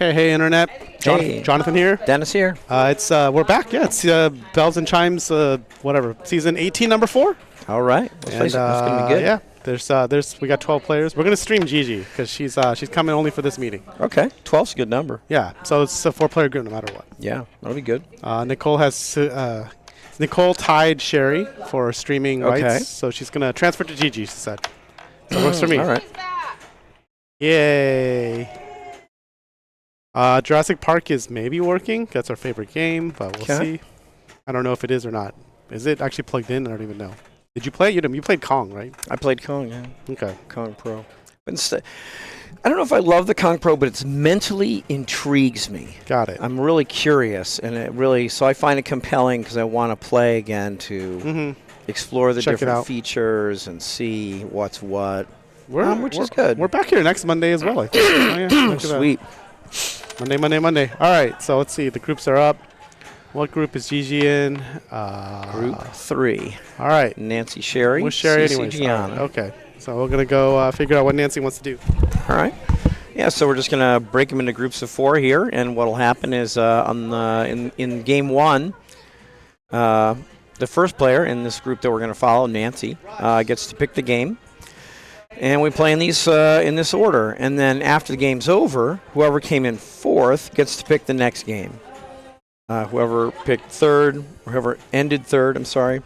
Okay, hey internet. Hey. Jonathan here. Dennis here. We're back. Yeah, it's Bells and Chimes, whatever. Season 18, number 4. All right. That's gonna be good. Yeah, we got 12 players. We're gonna stream Gigi because she's coming only for this meeting. Okay. 12's a good number. Yeah, so it's a 4-player group no matter what. Yeah, that'll be good. Nicole tied Sherry for streaming rights, so she's gonna transfer to Gigi. She said, so it works for me. All right. Yay. Jurassic Park is maybe working. That's our favorite game, but we'll see. I don't know if it is or not. Is it actually plugged in? I don't even know. Did you play? You played Kong, right? I played Kong, yeah. Okay. Kong Pro. But instead, I don't know if I love the Kong Pro, but it mentally intrigues me. Got it. I'm really curious, and so I find it compelling because I want to play again to explore the different features and see what's what, which is good. We're back here next Monday as well, I think. Oh, yeah. Sweet. Monday. All right, so let's see. The groups are up. What group is Gigi in? Group 3. All right. Nancy, Sherry. What's Sherry anyways? Gianna. Right, okay. So we're going to go figure out what Nancy wants to do. All right. Yeah, so we're just going to break them into groups of 4 here, and what will happen is in game 1, the first player in this group that we're going to follow, Nancy, gets to pick the game. And we play in these in this order, and then after the game's over, whoever came in 4th gets to pick the next game. Whoever picked 3rd, or whoever ended 3rd,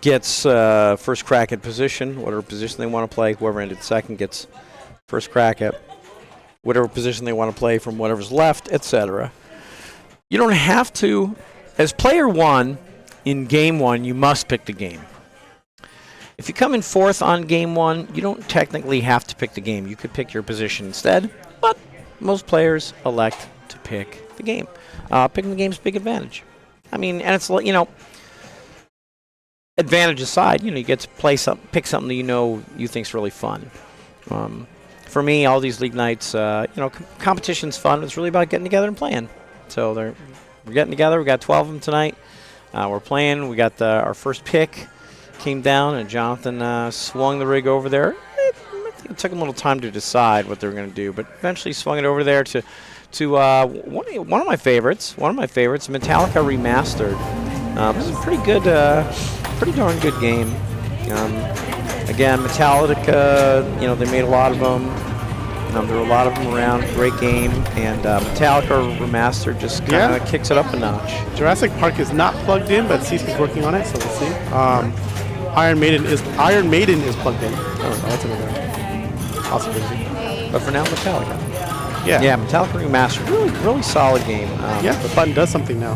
gets first crack at position, whatever position they want to play. Whoever ended 2nd gets first crack at whatever position they want to play from whatever's left, etc. You don't have to, as player 1 in game 1, you must pick the game. If you come in 4th on game 1, you don't technically have to pick the game. You could pick your position instead, but most players elect to pick the game. Picking the game is a big advantage. I mean, and it's, advantage aside, you get to pick something that you think's really fun. For me, all these league nights, competition's fun. It's really about getting together and playing. So we're getting together. We got 12 of them tonight. We're playing. We got our first pick. Came down, and Jonathan swung the rig over there. I think it took him a little time to decide what they were going to do, but eventually swung it over there to one of my favorites, Metallica Remastered. It's a pretty good, pretty darn good game. Again, Metallica, they made a lot of them. There were a lot of them around. Great game, and Metallica Remastered just kind of kicks it up a notch. Jurassic Park is not plugged in, but CC's working on it, so we'll see. Iron Maiden is plugged in. Oh, that's another possibility. But for now, Metallica. Yeah, Metallica Remastered, really solid game. The button does something now.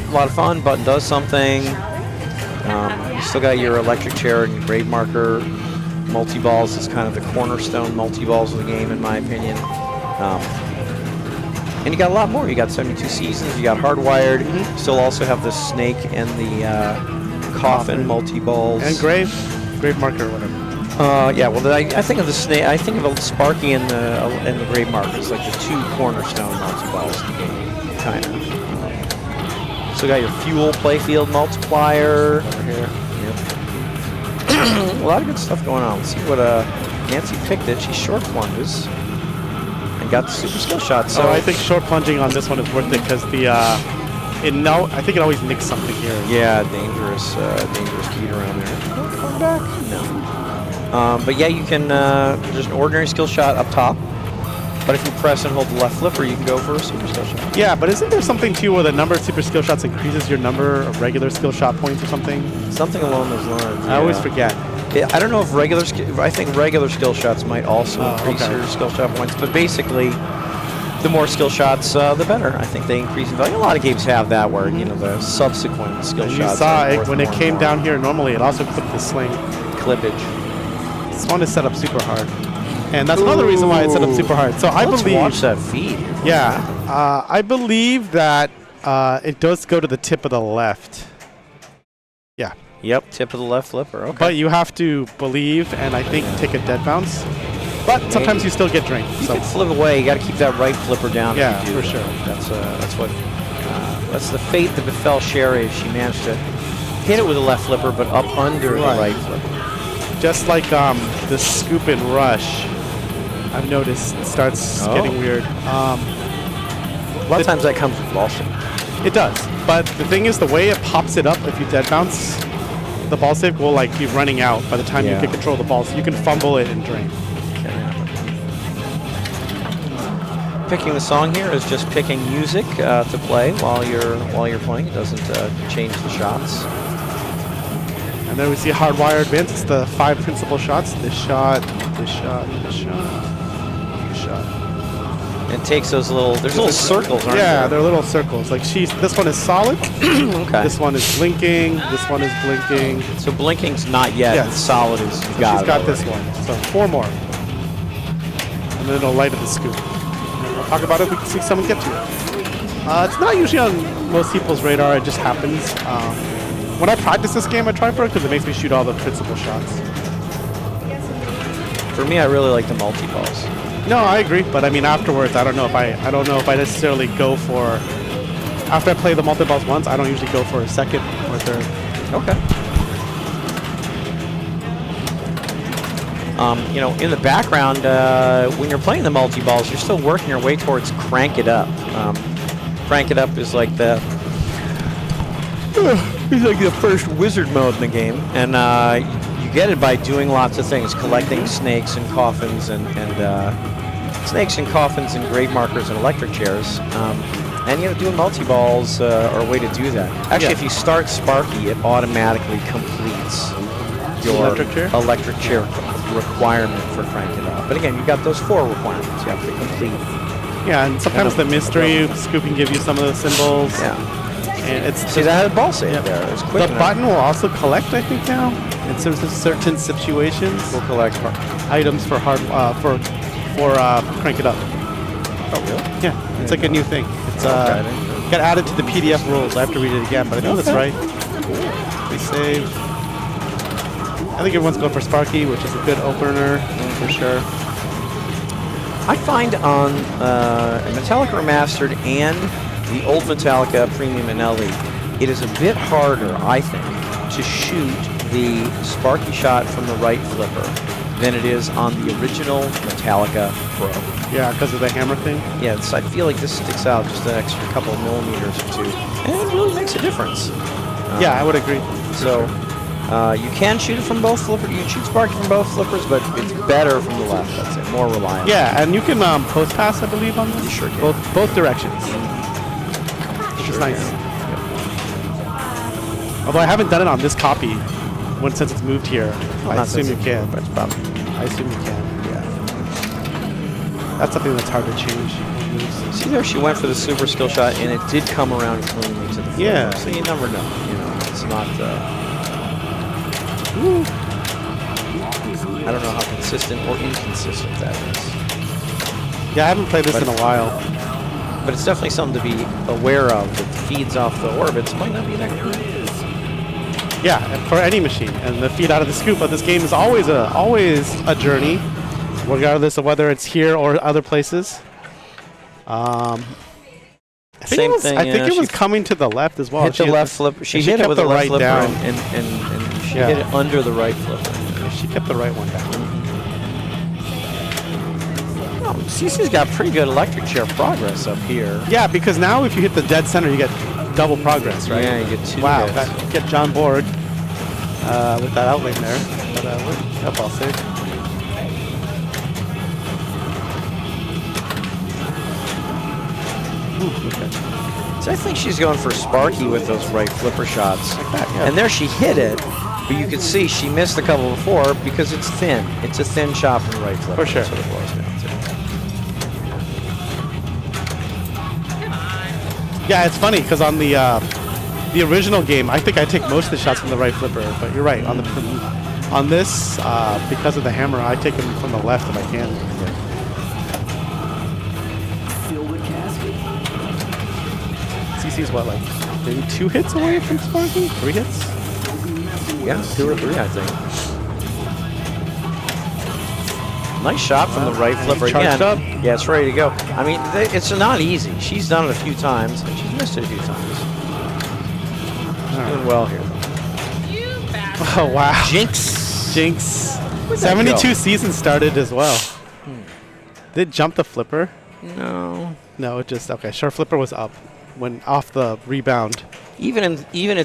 A lot of fun. Button does something. You still got your electric chair and your grave marker. Multi-balls is kind of the cornerstone multi-balls of the game, in my opinion. And you got a lot more. You got 72 seasons. You got hardwired. Still also have the snake and the coffin multi-balls. And grave marker or whatever. I think of the snake. I think of Sparky and the grave markers, like the 2 cornerstone multi-balls in the game, kind of. So got your fuel playfield multiplier over here. A lot of good stuff going on. Let's see what Nancy picked. She short plunges and got the super skill shot. So I think short plunging on this one is worth it because I think it always nicks something here. Yeah, dangerous key around there. Come back? No. But yeah, you can just an ordinary skill shot up top. But if you press and hold the left flipper, you can go for a super skill shot. Yeah, but isn't there something too where the number of super skill shots increases your number of regular skill shot points or something? Something along those lines. I always forget. I don't know if I think regular skill shots might also increase your skill shot points, but basically, the more skill shots, the better. I think they increase in value. A lot of games have that where, the subsequent skill shots. You saw it when it came down here normally, it also clipped the sling. Clippage. This one is set up super hard. And that's another reason why it's set up super hard. So Let's watch that feed. Yeah. I believe that it does go to the tip of the left. Yeah. Yep, tip of the left flipper. Okay. But you have to believe and I think take a dead bounce. But sometimes you still get drained. You can flip away. You got to keep that right flipper down. Yeah, if you do for sure. That's the fate that befell Sherry. She managed to hit it with the left flipper, but up under the right flipper. Just like the scoop and rush. I've noticed it starts getting weird. A lot of times that comes with ball shape. It does, but the thing is, the way it pops it up, if you dead bounce, the ball save will like be running out by the time you can control the ball, so you can fumble it and drain. Picking the song here is just picking music to play while you're playing. It doesn't change the shots. And then we see Hardwire Advance. It's the 5 principal shots. This shot, this shot, this shot, this shot. It takes those there's little circles, aren't there? Yeah, they're little circles. Like this one is solid. Okay. This one is blinking. This one is blinking. So blinking's not yet. Yes. Solid is So got she's got this one. So 4 more. And then it'll light up the scoop. And we'll talk about it if we can see someone get to it. It's not usually on most people's radar. It just happens. When I practice this game, I try for it because it makes me shoot all the principal shots. For me, I really like the multi-balls. No, I agree, but I mean afterwards, I don't know if I necessarily go for. After I play the multi-balls once, I don't usually go for a second or third. Okay. You know, in the background, when you're playing the multi-balls, you're still working your way towards Crank It Up. Crank It Up is like the first wizard mode in the game, and you get it by doing lots of things, collecting snakes and coffins and grave markers and electric chairs. And you know, doing multi-balls are a way to do that. Actually, if you start Sparky, it automatically completes your electric chair requirement for Crank It Up. But again, you've got those 4 requirements you have to complete. Yeah, and sometimes the mystery scoop can give you some of the symbols. Yeah. And it's see, that had a ball save there. It was quick. The button will also collect, I think, now in certain situations. We'll collect items for Crank It Up. Oh, really? Yeah, it's like a new thing. It's got added to the PDF rules. I have to read it again, but I think that's right. We save. I think everyone's going for Sparky, which is a good opener for sure. I find on Metallica Remastered and the old Metallica Premium and LE, it is a bit harder, I think, to shoot the Sparky shot from the right flipper than it is on the original Metallica Pro. Yeah, because of the hammer thing? Yeah, I feel like this sticks out just an extra couple of millimeters or 2. And it really makes a difference. Yeah, I would agree. So you can shoot it from both flippers. You can shoot Sparky from both flippers, but it's better from the left, I'd say. More reliable. Yeah, and you can post pass, I believe, on this. You sure can. Both directions. Which is nice. Yep. Although I haven't done it on this copy since it's moved here. I assume you can. But I assume you can. Yeah. That's something that's hard to change. See there, she went for the super skill shot, and it did come around cleanly to the floor. Yeah. So you never know. You know, it's not. I don't know how consistent or inconsistent that is. Yeah, I haven't played this in a while. But it's definitely something to be aware of. That the feeds off the orbits might not be that good. Yeah, for any machine. And the feed out of the scoop of this game is always a journey, regardless of whether it's here or other places. I think it was coming to the left as well. Hit the left flipper. She hit it with the left flipper, and she hit it under the right flipper. She kept the right one down. CC's got pretty good electric chair progress up here. Yeah, because now if you hit the dead center, you get double progress, right? Yeah, you get 2 Wow, hits. get John Borg with that outlane there. That ball save. Okay. So I think she's going for Sparky with those right flipper shots. Like that, yeah. And there she hit it, but you could see she missed a couple before because it's thin. It's a thin shot from the right flipper. For sure. That's what it boils down to. Yeah, it's funny because on the original game, I think I take most of the shots from the right flipper. But you're right, on this, because of the hammer, I take them from the left if I can. CC's what, like maybe 2 hits away from Sparky? 3 hits? Yeah, 2 or 3, I think. Nice shot from the right flipper again. Up. Yeah, it's ready to go. I mean, it's not easy. She's done it a few times, and she's missed it a few times. She's doing well here. Oh, wow. Jinx. 72 seasons started as well. Did it jump the flipper? No. No, it just okay. Sure, flipper was up when off the rebound. Even at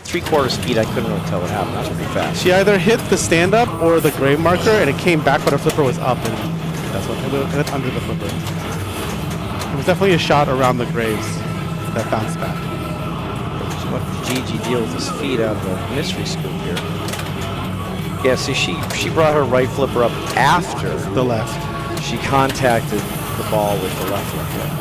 3/4 speed, I couldn't really tell what happened. That was pretty fast. She either hit the stand up or the grave marker, and it came back, but her flipper was up, and that's what it went under the flipper. It was definitely a shot around the graves that bounced back. So what did Gigi deal with his feet out of the mystery scoop here? Yeah, see, she brought her right flipper up after The left. she contacted the ball with the left flipper.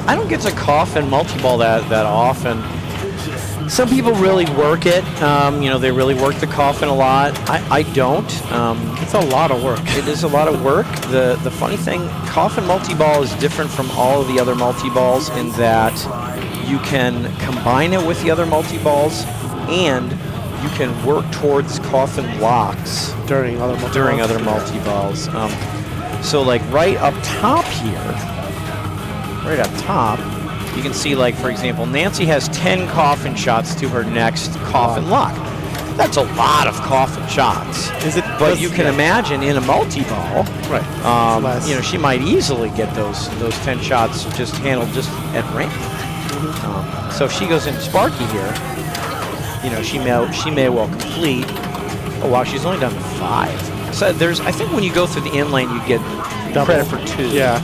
I don't get to coffin multi-ball that often. Some people really work it. You know, they really work the coffin a lot. I don't. It's a lot of work. It is a lot of work. The funny thing, coffin multi-ball is different from all of the other multi-balls in that you can combine it with the other multi-balls, and you can work towards coffin locks During other multi-balls. So like right up top here, right up top, you can see, like, for example, Nancy has 10 coffin shots to her next coffin lock. That's a lot of coffin shots. Is it? But you can imagine in a multi-ball, right? You know, she might easily get those 10 shots just handled just at random. So if she goes into Sparky here, you know, she may well complete. Oh wow, she's only done 5. So I think when you go through the in-lane, you get credit for 2. Yeah.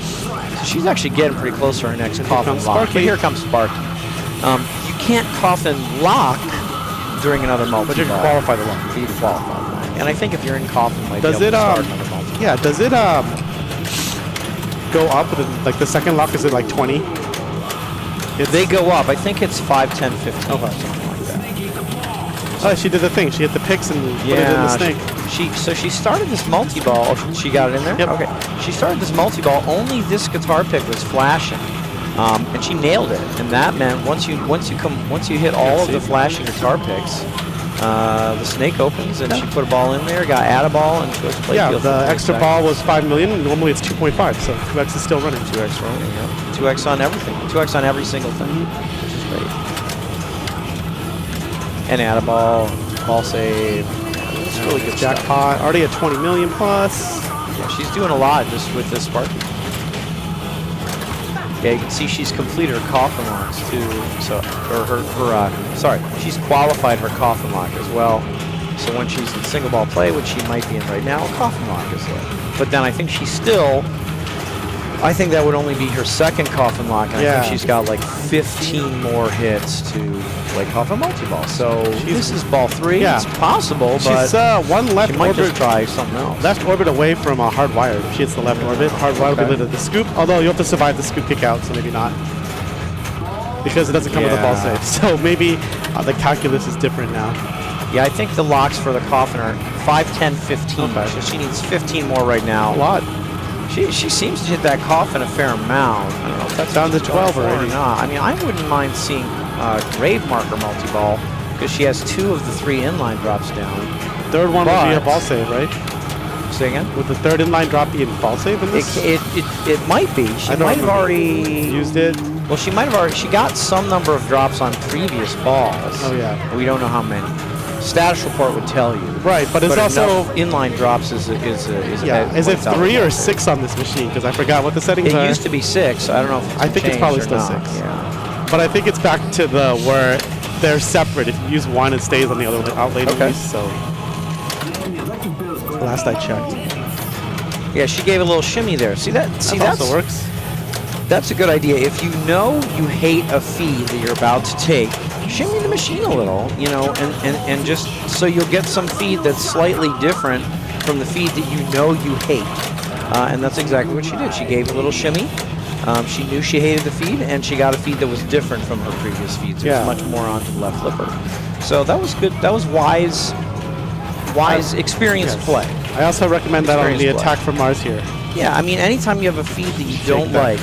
So she's actually getting pretty close to her next coffin lock. Sparky. But here comes Sparky. You can't coffin lock during another multi-ball. But you can qualify the lock. You can qualify the lock. And I think if you're in coffin, you might Does be able it to start another multi-ball. Yeah. Does it go up with like the second lock? Is it like 20? They go up. I think it's 5, 10, 15. Okay. Something like that. Oh, she did the thing. She hit the picks and put it in the snake. So she started this multi-ball. Oh, she got it in there? Yep. Okay. She started this multi-ball. Only this guitar pick was flashing. And she nailed it. And that meant once you hit all of the flashing guitar picks, the snake opens and she put a ball in there, got add a ball, and she goes to play Yeah, field the for 3 extra seconds. ball was 5 million. Normally it's 2.5, so 2x is still running. 2x running, yeah. 2x on everything. 2x on every single thing, which is great. And add a ball save. It's really good stuff. Jackpot. Already at 20 million plus. Yeah, she's doing a lot just with this Sparky. Yeah, you can see she's completed her coffin locks too. So, sorry, she's qualified her coffin lock as well. So when she's in single ball play, which she might be in right now, a coffin lock is there. But then I think I think that would only be her second coffin lock, and I think she's got like 15 more hits to play coffin multi-ball. So this is ball 3. Yeah. It's possible, but She's one left she might orbit. just try something else. Left orbit away from a hardwired. If she hits the left orbit, hardwired will be the scoop. Although you have to survive the scoop kick out, so maybe not. Because it doesn't come with a ball save. So maybe the calculus is different now. Yeah, I think the locks for the coffin are 5, 10, 15. Okay. So she needs 15 more right now. A lot. She seems to hit that coffin a fair amount. I don't know if that's down to 12 already or not. I mean, I wouldn't mind seeing grave marker multi-ball because she has 2 of the 3 inline drops down. Third one would be a ball save, right? Say again? Would the third inline drop be a ball save in this? It might be. She might have already used it. Well, she might have already. She got some number of drops on previous balls. Oh yeah. We don't know how many. Status report would tell you. Right, but it's also inline drops is yeah. Is it 3 or 6 on this machine? Because I forgot what the settings are. It used to be 6. I don't know if it's I think it's probably still 6. Yeah. But I think it's back to the where they're separate. If you use one, it stays on the other outlet. Okay. So last I checked. Yeah, she gave a little shimmy there. See that? See that also works. That's a good idea. If you know you hate a feed that you're about to take, shimmy the machine a little, you know, and just so you'll get some feed that's slightly different from the feed that you know you hate. And that's exactly what she did. She gave a little shimmy. She knew she hated the feed, and she got a feed that was different from her previous feeds. It was much more onto the left flipper. So that was good. That was wise, experienced play. I also recommend that on the attack from Mars here. Yeah, I mean, anytime you have a feed that you don't like,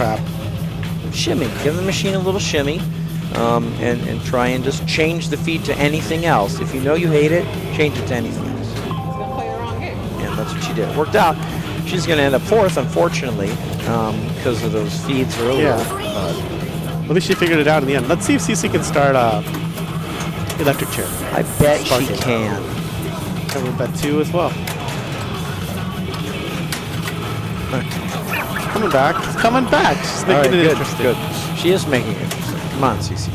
shimmy. Give the machine a little shimmy, and try and just change the feed to anything else. If you know you hate it, change it to anything else. He's gonna play the wrong game. And that's what she did. It worked out. She's going to end up 4th, unfortunately, because of those feeds earlier. Yeah. At least she figured it out in the end. Let's see if CC can start electric chair. I bet she Sparking. can. And we'll bet 2 as well. Coming back. It's coming back. She's making it interesting. Good. She is making it interesting. Come on, CC.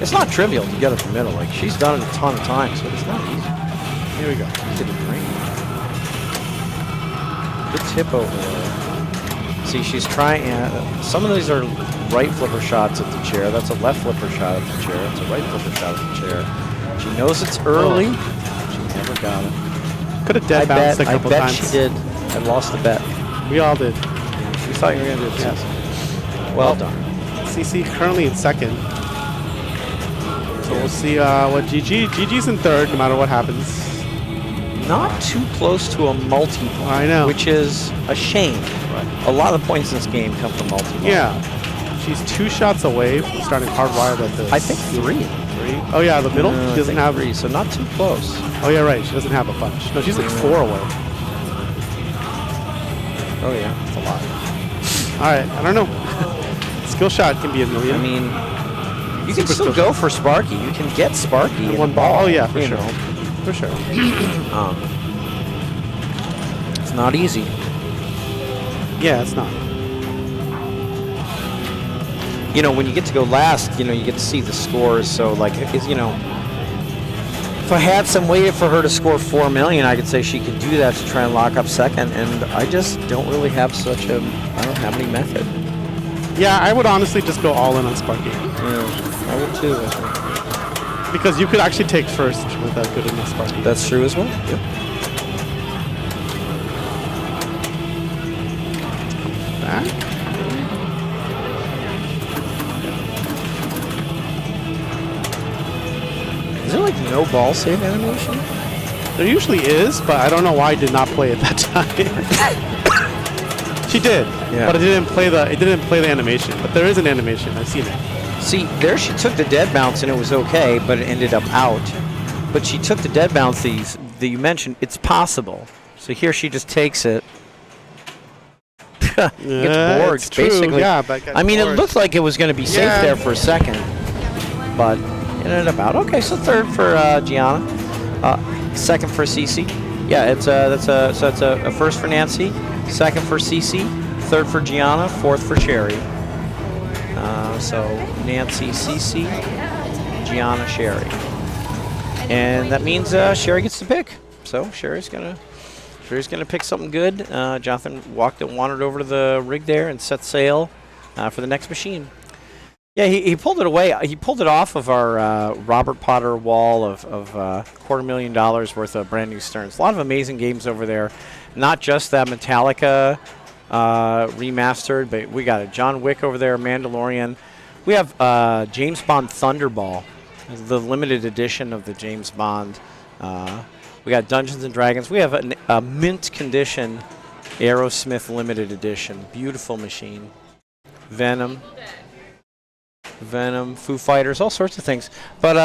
It's not trivial to get up the middle. Like, she's done it a ton of times, so it's not easy. Here we go. To the brain. Good tip over there. See, she's trying. Some of these are right flipper shots at the chair. That's a left flipper shot at the chair. That's a right flipper shot at the chair. She knows it's early. She never got it. Could have dead bounced a couple times. I bet she did. I lost the bet. We all did. We thought you were going to do it. Yes. Well done. CC currently in 2nd. So we'll see what GG's in 3rd, no matter what happens. Not too close to a multi-ball. I know. Which is a shame. Right. A lot of the points in this game come from multi-ball. Yeah. She's 2 shots away from starting hardwired at the... I think 3. 3? Oh, yeah, the middle? No, she doesn't have... 3, so not too close. Oh, yeah, right. She doesn't have a bunch. No, she's like 4 away. Oh, yeah. That's a lot. All right. I don't know. Skill shot can be a million. I mean, you can still go for Sparky. You can get Sparky in one ball. Oh, yeah, for you sure. know. For sure. It's not easy. Yeah, it's not. You know, when you get to go last, you know, you get to see the scores. So, like, you know, if I had some way for her to score 4 million, I could say she could do that to try and lock up 2nd. And I just don't really have such a, I don't have any method. Yeah, I would honestly just go all in on Sparky. Yeah, I would too. I think. Because you could actually take 1st with a good enough Sparky. That's true as well. Yep. Back. Is there like no ball save animation? There usually is, but I don't know why I did not play it that time. She did, but it didn't play the animation. But there is an animation. I've seen it. See, there she took the dead bounce and it was okay, but it ended up out. But she took the dead bounce that you mentioned. It's possible. So here she just takes it. Gets bored, it's true. basically. Yeah, but I mean, bored. it looked like it was going to be safe there for a second, but it ended up out. Okay, so 3rd for Gianna, 2nd for CC. Yeah, it's that's a 1st for Nancy, 2nd for CC, 3rd for Gianna, 4th for Sherry. So Nancy, CC, Gianna, Sherry. And that means Sherry gets to pick. So Sherry's gonna pick something good. Jonathan wandered over to the rig there and set sail for the next machine. Yeah, he pulled it away. He pulled it off of our Robert Potter wall of $250,000 worth of brand new Sterns. A lot of amazing games over there. Not just that Metallica remastered, but we got a John Wick over there, Mandalorian. We have James Bond Thunderball, the limited edition of the James Bond. We got Dungeons and Dragons. We have a mint condition Aerosmith limited edition. Beautiful machine. Venom, Foo Fighters, all sorts of things. But,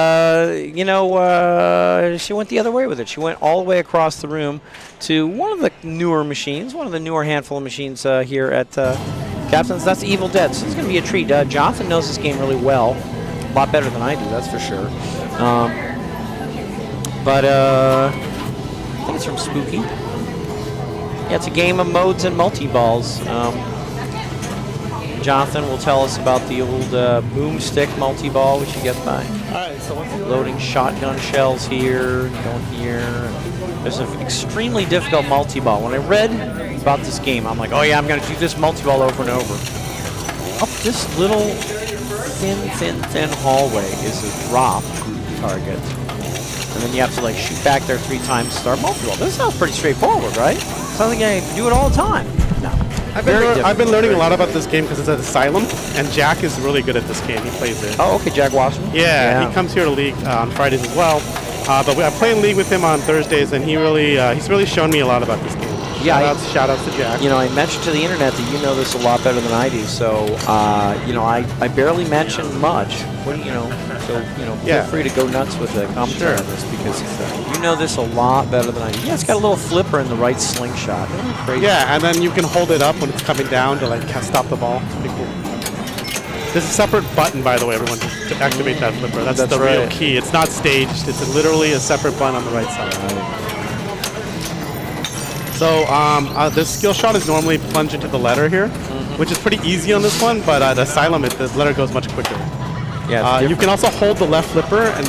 you know, she went the other way with it. She went all the way across the room to one of the newer machines, one of the newer handful of machines here at Captain's. That's Evil Dead. So it's going to be a treat. Jonathan knows this game really well. A lot better than I do, that's for sure. But I think it's from Spooky. Yeah, it's a game of modes and multi-balls. Jonathan will tell us about the old boomstick multi-ball, which you get by loading shotgun shells here, going here. There's an extremely difficult multi-ball. When I read about this game, I'm like, oh yeah, I'm going to do this multi-ball over and over. Up this little thin hallway is a drop target. And then you have to like shoot back there 3 times to start multi-ball. This sounds pretty straightforward, right? Sounds like I do it all the time. No. I've been learning a lot about this game because it's at Asylum, and Jack is really good at this game. He plays it. Oh, okay, Jack Wasserman. Yeah, he comes here to League on Fridays as well. But I play in League with him on Thursdays, and he's really shown me a lot about this game. Yeah, Shout outs to Jack. You know, I mentioned to the internet that you know this a lot better than I do. So, you know, I barely mention much. What do you know? So, you know, feel free to go nuts with the commentary on this because you know this a lot better than I do. Yeah, it's got a little flipper in the right slingshot. Crazy. Yeah, and then you can hold it up when it's coming down to like stop the ball. It's pretty cool. There's a separate button, by the way, everyone, to activate that flipper. That's the real key. It's not staged. It's literally a separate button on the right side. So this skill shot is normally plunge into the letter here, which is pretty easy on this one, but at Asylum, the letter goes much quicker. Yeah, you can also hold the left flipper and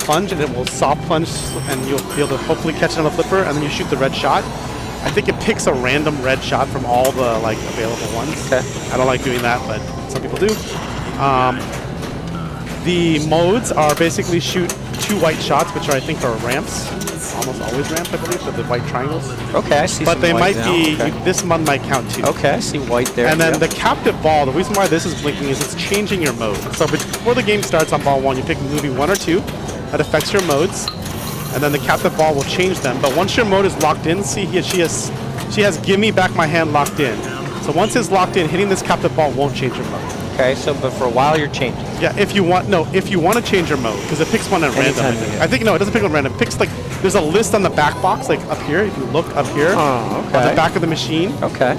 plunge, and it will soft plunge, and you'll be able to hopefully catch it on the flipper, and then you shoot the red shot. I think it picks a random red shot from all the like available ones. Okay. I don't like doing that, but some people do. The modes are basically shoot 2 white shots, which I think are ramps. Almost always ramps, I believe, with the white triangles. Okay, I see. But some they white might now. be. Okay. This one might count too. Okay, I see white there. And then the captive ball. The reason why this is blinking is it's changing your mode. So before the game starts on ball 1, you pick movie 1 or 2. That affects your modes, and then the captive ball will change them. But once your mode is locked in, see here she has "Give me back my hand" locked in. So once it's locked in, hitting this captive ball won't change your mode. Okay, so but for a while you're changing. Yeah, if you want to change your mode, because it picks one at random. I think no, it doesn't pick one at random. It picks like there's a list on the back box, like up here. If you look up here on the back of the machine,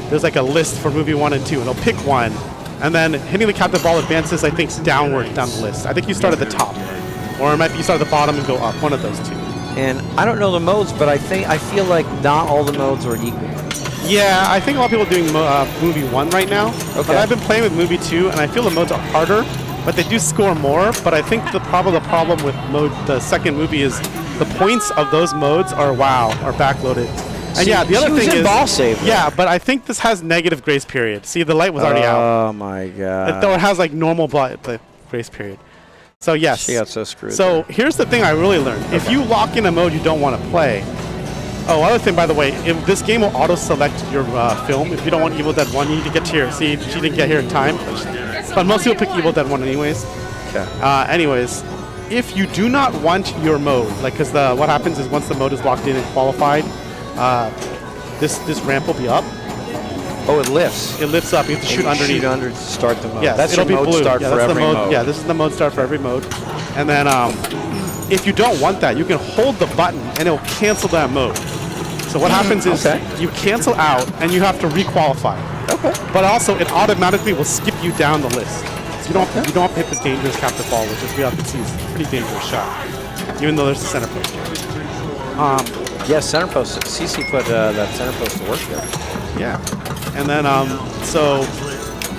there's like a list for movie 1 and 2, and it'll pick one, and then hitting the captive ball advances, I think, downward down the list. I think you start at the top, or it might be you start at the bottom and go up. One of those two. And I don't know the modes, but I feel like not all the modes are equal. Yeah, I think a lot of people are doing movie 1 right now. Okay. But I've been playing with movie 2, and I feel the modes are harder, but they do score more. But I think the problem with the second movie is the points of those modes are backloaded. And yeah, the other thing is ball save. Yeah, but I think this has negative grace period. See, the light was already out. Oh my god. Though it has like normal the grace period. So yes. She got so screwed. So here's the thing I really learned: if you lock in a mode you don't want to play. Oh, other thing, by the way, if this game will auto-select your film. If you don't want Evil Dead 1, you need to get here. See, she didn't get here in time. But most people pick Evil Dead 1 anyways. Okay. Anyways, if you do not want your mode, like, because what happens is once the mode is locked in and qualified, this ramp will be up. Oh, it lifts. It lifts up. You have to shoot underneath. Shoot under to start the mode. Yeah, that's it'll your be mode blue. start for every mode. Yeah, this is the mode start for every mode. And then if you don't want that, you can hold the button and it'll cancel that mode. So what happens is you cancel out and you have to requalify. Okay. But also it automatically will skip you down the list. So you don't have to hit this dangerous captive ball, which as we all can see is a pretty dangerous shot. Even though there's the center post. Yes, center post. CC put that center post to work there. Yeah. And then so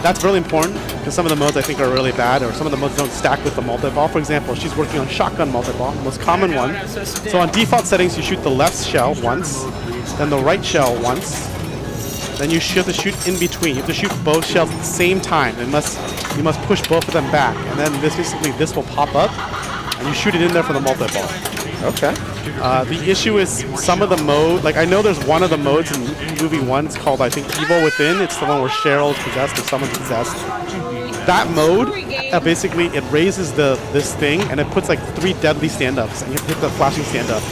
that's really important because some of the modes I think are really bad, or some of the modes don't stack with the multi-ball. For example, she's working on shotgun multi-ball, the most common one. So on default settings, you shoot the left shell once, then the right shell once, then you have to shoot in between. You have to shoot both shells at the same time. You must push both of them back, and then this will pop up, and you shoot it in there for the multi-ball. Okay. The issue is some of the mode, like I know there's one of the modes in movie 1, it's called I think Evil Within. It's the one where Cheryl is possessed or someone's possessed. That mode, basically it raises this thing and it puts like 3 deadly stand-ups and you have to hit the flashing stand-up.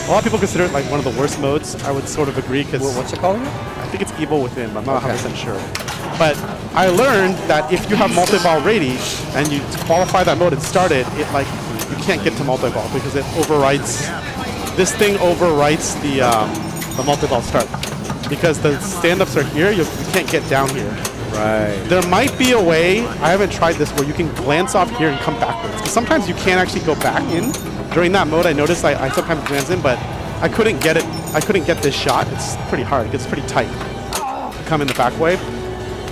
A lot of people consider it like one of the worst modes. I would sort of agree because what's it called? I think it's Evil Within, but I'm not 100% sure. But I learned that if you have multi-ball ready and you qualify that mode and start it, you can't get to multi-ball because it overwrites. This thing overwrites the multi-ball start because the stand-ups are here. You can't get down here. Right. There might be a way. I haven't tried this where you can glance off here and come backwards. Because sometimes you can't actually go back in. During that mode, I noticed I sometimes glance in, but I couldn't get it. I couldn't get this shot. It's pretty hard. It gets pretty tight to come in the back way.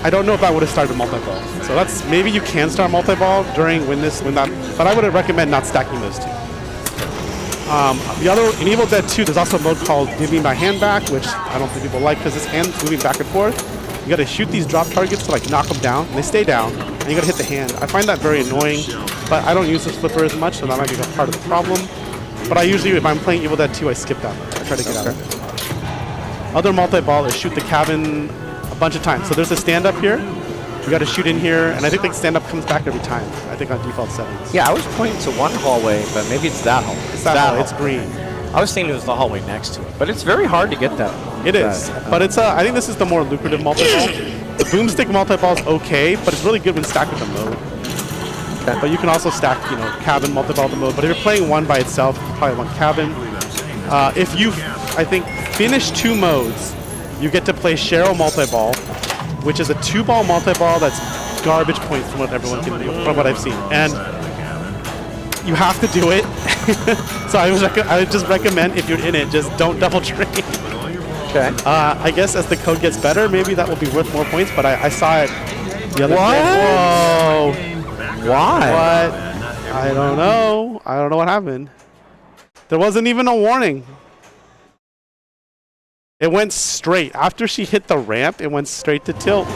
I don't know if I would have started multi-ball. So that's maybe you can start multi-ball when that. But I would recommend not stacking those two. In Evil Dead 2, there's also a mode called Give Me My Hand Back, which I don't think people like because this hand's moving back and forth. You got to shoot these drop targets to knock them down, and they stay down, and you got to hit the hand. I find that very annoying, but I don't use this flipper as much, so that might be part of the problem. But I usually, if I'm playing Evil Dead 2, I skip that. I try to get out of it. Other multi-ball is shoot the cabin a bunch of times. So there's a stand-up here. You got to shoot in here, and I think the stand-up comes back every time. I think on default settings. Yeah, I was pointing to one hallway, but maybe it's that hallway. It's that hallway. It's green. I was thinking it was the hallway next to it, but it's very hard to get that. It is, but it's I think this is the more lucrative multi-ball. The boomstick multi-ball is okay, but it's really good when stacked with the mode. Okay. But you can also stack, you know, cabin multi-ball with the mode. But if you're playing one by itself, you probably want cabin. If you, I think, finish 2 modes, you get to play Cheryl multi-ball, which is a 2-ball multi-ball that's garbage points from what everyone can do, from what I've seen. And you have to do it. So I would just recommend, if you're in it, just don't double train. Okay. I guess as the code gets better, maybe that will be worth more points, but I saw it the other day. Whoa. Why? What? I don't know. I don't know what happened. There wasn't even a warning. It went straight. After she hit the ramp, it went straight to tilt.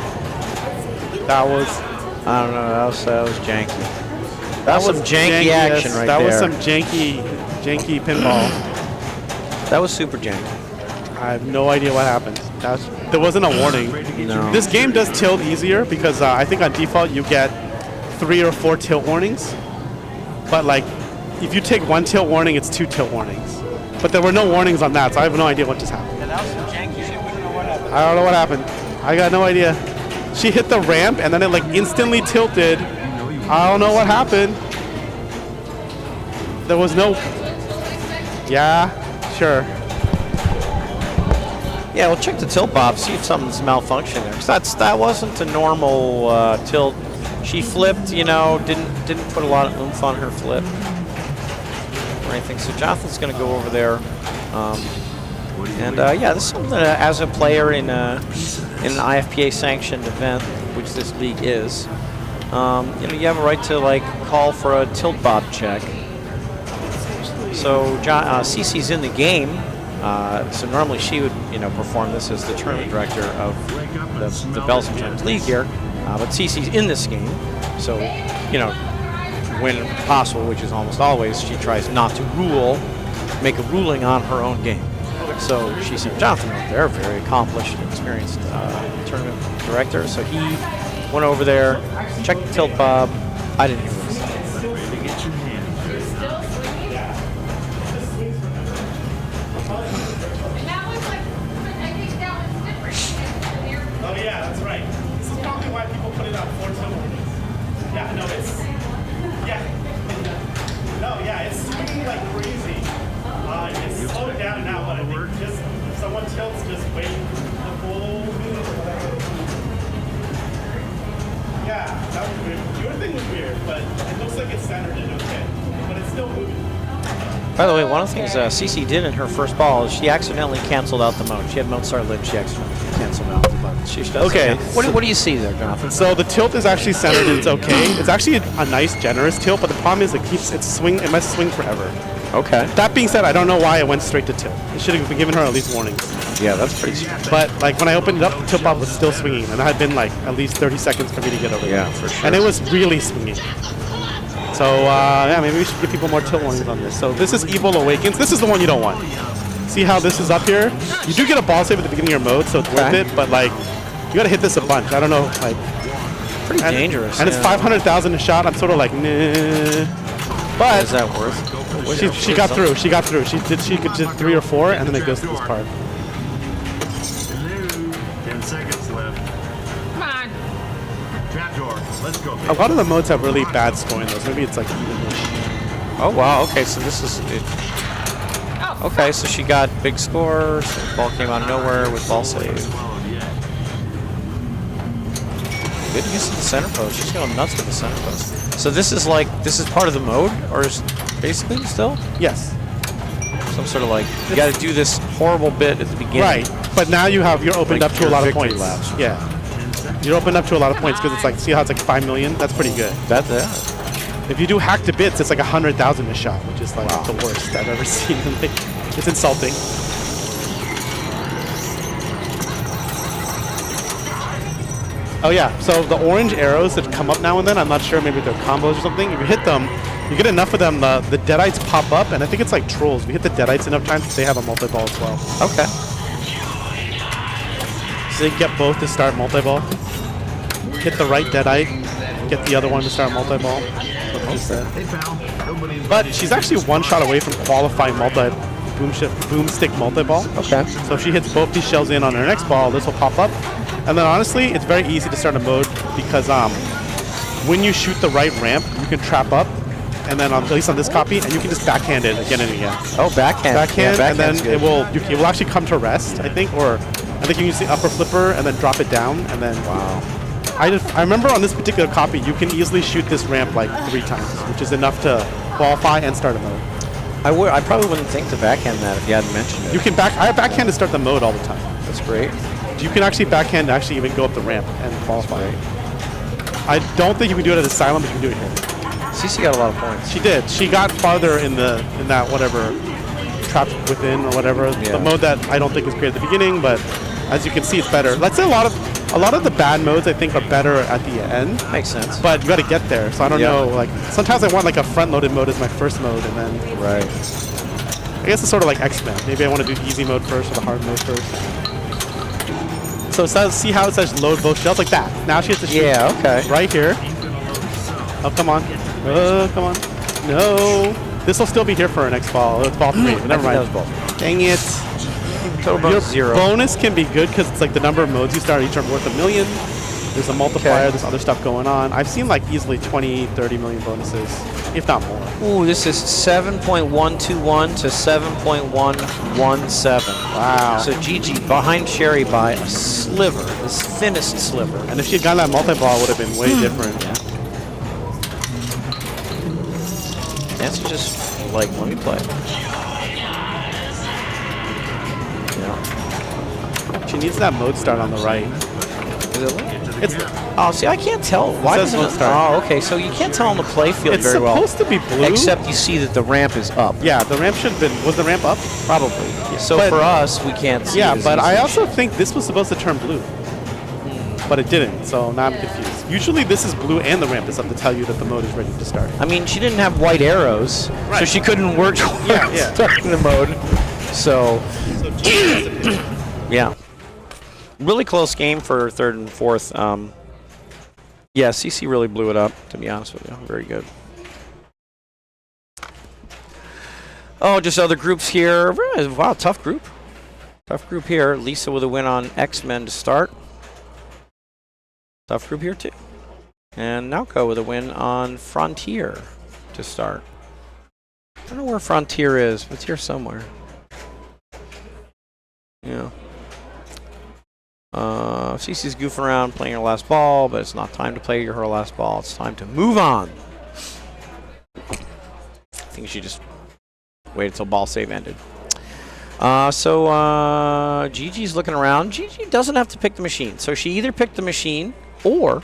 That was... I don't know. That was janky. That was some janky action right there. That was some janky pinball. That was super janky. I have no idea what happened. There wasn't a warning. No. This game does tilt easier because I think on default you get 3 or 4 tilt warnings. But like, if you take 1 tilt warning, it's 2 tilt warnings. But there were no warnings on that, so I have no idea what just happened. Yeah, that was some janky shit. We don't know what happened. I don't know what happened. I got no idea. She hit the ramp and then it like instantly tilted. I don't know what happened. There was no... Yeah, sure. Yeah, well, check the tilt bob, see if something's malfunctioning there. 'Cause that wasn't a normal tilt. She flipped, you know, didn't put a lot of oomph on her flip or anything. So Jonathan's going to go over there. Yeah, this is something that as a player in an IFPA sanctioned event, which this league is, you know, you have a right to like call for a tilt bob check. So Cece's in the game. So normally she would, you know, perform this as the tournament director of the Belgian Tournament League here, but Cece's in this game, so, you know, when possible, which is almost always, she tries not to make a ruling on her own game. So she sent Jonathan out there, very accomplished and experienced tournament director, so he went over there, checked the tilt bob. I didn't hear this. Oh yeah, that's right. This is probably why people put it on 4 tilt warnings. Yeah, no, it's... Yeah. No, yeah, it's swinging like crazy. It's slowed down now, but I think just if someone tilts, just wait the full minute or whatever. Yeah, that was weird. Your thing was weird, but it looks like it's centered and okay. But it's still moving. By the way, one of the things Cece did in her first ball is she accidentally canceled out the mode. She had mode start lit, she accidentally canceled out the button. She does okay. What do you see there, Jonathan? So the tilt is actually centered and it's okay. It's actually a nice, generous tilt, but the problem is it must swing forever. Okay. That being said, I don't know why it went straight to tilt. It should have been given her at least warnings. Yeah, that's pretty strange. But like when I opened it up, the tilt bob was still swinging, and it had been like at least 30 seconds for me to get over there. Yeah, for sure. And it was really swinging. So yeah, maybe we should give people more tilt warnings on this. So this is Evil Awakens. This is the one you don't want. See how this is up here? You do get a ball save at the beginning of your mode, so it's worth it. But like, you gotta hit this a bunch. I don't know, like pretty dangerous. And it's 500,000 a shot. I'm sort of like, nah. But what is that worth? She got through. She got through. She did 3 or 4, and then it goes to this part. 10 seconds left. Come on. Trapdoor. Let's go. A lot of the modes have really bad scoring, though. So maybe it's like even-ish. Oh wow. Okay, so this is it. Okay, so she got big score. So the ball came out of nowhere with ball save. Good use of the center post. She's going nuts with the center post. So this is part of the mode, or is basically still? Yes. Some sort of like, you got to do this horrible bit at the beginning. Right, but now you're opened Like up to a lot of victory points. laps. Yeah, you're opened up to a lot of points because it's like, see how it's like 5 million? That's pretty good. That's it. If you do hack to bits, it's like 100,000 a shot, which is like the worst I've ever seen. It's insulting. Oh yeah, so the orange arrows that come up now and then, I'm not sure, maybe they're combos or something. If you hit them, you get enough of them, the deadites pop up, and I think it's like trolls. If you hit the deadites enough times, they have a multi-ball as well. Okay. So they get both to start multi-ball. Hit the right deadite, get the other one to start multi-ball. Hey, pal. But she's actually one shot away from qualifying boomstick multi-ball. Okay. So if she hits both these shells in on her next ball, this will pop up. And then honestly, it's very easy to start a mode because when you shoot the right ramp, you can trap up. And then at least on this copy, and you can just backhand it again and again. Oh, backhand. Backhand, Yeah, and then backhand's good. it will actually come to rest, I think, or I think you use the upper flipper and then drop it down, and then Wow. I remember on this particular copy, you can easily shoot this ramp like 3 times, which is enough to qualify and start a mode. I probably wouldn't think to backhand that if you hadn't mentioned it. You can I backhand to start the mode all the time. That's great. You can actually backhand to actually even go up the ramp and qualify. I don't think you can do it at Asylum, but you can do it here. CC got a lot of points. She did. She got farther in that whatever trapped within or whatever the mode that I don't think is great at the beginning, but as you can see, it's better. Let's say a lot of the bad modes I think are better at the end. Makes sense. But you got to get there. So I don't know. Like sometimes I want like a front-loaded mode as my first mode, and then Right. I guess it's sort of like X-Men. Maybe I want to do easy mode first or the hard mode first. So it says, see how it says load both shells like that. Now she has to shoot okay. right here. Oh, come on. Oh, come on. No. This will still be here for our next ball. It's ball 3. But never mind. That was ball. Dang it. Total Your bonus 0. bonus can be good because it's like the number of modes you start each are worth 1 million. There's a multiplier. There's other stuff going on. I've seen like easily 20, 30 million bonuses, if not more. Ooh, this is 7.121 to 7.117. Wow. So Gigi behind Sherry by a sliver, this thinnest sliver. And if she had gotten that multi-ball, it would have been way different. That's just like, let me play. Yeah. She needs that mode start on the right. Is it lit? It's Oh, see, I can't tell. Why says doesn't mode it? start. Oh, okay. So you can't tell on the play field it's very well. supposed to be blue. Except you see that the ramp is up. Yeah, the ramp should have been. Was the ramp up? Probably. So But- for us, we can't see. Yeah, it as but I easily. also think this was supposed to turn blue. But it didn't, so now I'm confused. Usually this is blue and the ramp is up to tell you that the mode is ready to start. I mean, she didn't have white arrows, so Right. she couldn't work towards Yeah. starting the mode. So, yeah. Really close game for third and fourth. Yeah, CC really blew it up, to be honest with you. Very good. Oh, just other groups here. Wow, tough group. Tough group here. Lisa with a win on X-Men to start. Tough group here, too. And Naoko with a win on Frontier to start. I don't know where Frontier is, but it's here somewhere. Yeah. Cece's goofing around playing her last ball, but it's not time to play her last ball. It's time to move on. I think she just waited till ball save ended. So Gigi's looking around. Gigi doesn't have to pick the machine. So she either picked the machine or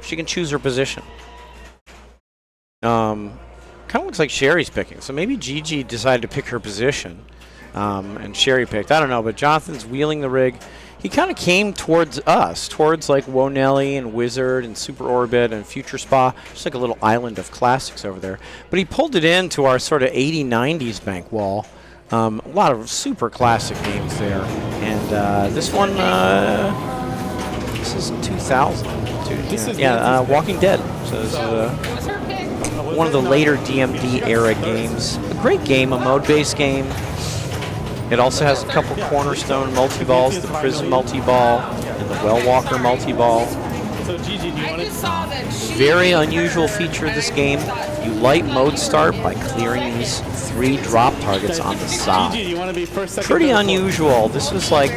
she can choose her position. Kind of looks like Sherry's picking. So maybe Gigi decided to pick her position and Sherry picked. I don't know, but Jonathan's wheeling the rig. He kind of came towards us, towards like Wonelli and Wizard and Super Orbit and Future Spa. Just like a little island of classics over there. But he pulled it into our sort of 80s, 90s bank wall. A lot of super classic games there. And this one, this is 2000. This is Walking Dead. So this is one of the later DMD era games. A great game, a mode-based game. It also has a couple cornerstone multi-balls, the Prism multi-ball and the Wellwalker multi-ball. So Gigi, do you want to... Very unusual feature of this game. You light mode start by clearing these 3 drop targets on the side. Gigi, do you want to be first, second, Pretty third, unusual. This was like,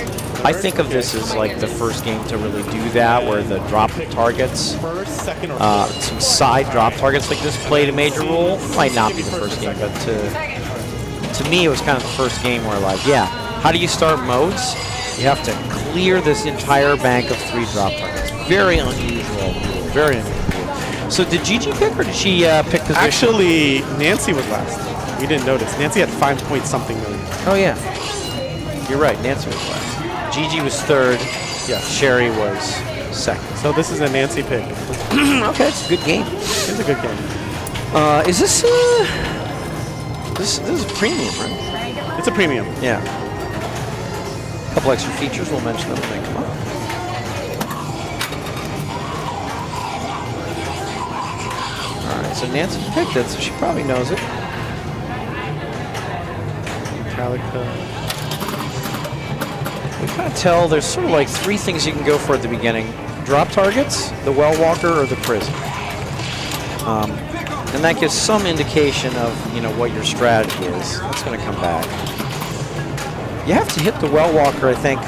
I think of this as like the first game to really do that, where the drop targets, first, second, or some side drop targets like this played a major role. Might not be the first game, but to me it was kind of the first game where like, yeah, how do you start modes? You have to clear this entire bank of 3 drop targets. Very unusual. Very unusual. So did Gigi pick or did she pick position? Actually, Nancy was last. We didn't notice. Nancy had 5 point something million. Oh yeah. You're right, Nancy was last. Gigi was third. Yeah. Sherry was second. So this is a Nancy pick. Okay, it's a good game. It's a good game. Is this this is a premium, right? It's a premium. Yeah. A couple extra features, we'll mention them when they come up. Alright, so Nancy picked it, so she probably knows it. Calico. We kind of tell there's sort of like 3 things you can go for at the beginning. Drop targets, the Well Walker, or the Prison. And that gives some indication of, you know, what your strategy is. That's going to come back. You have to hit the Well Walker, I think,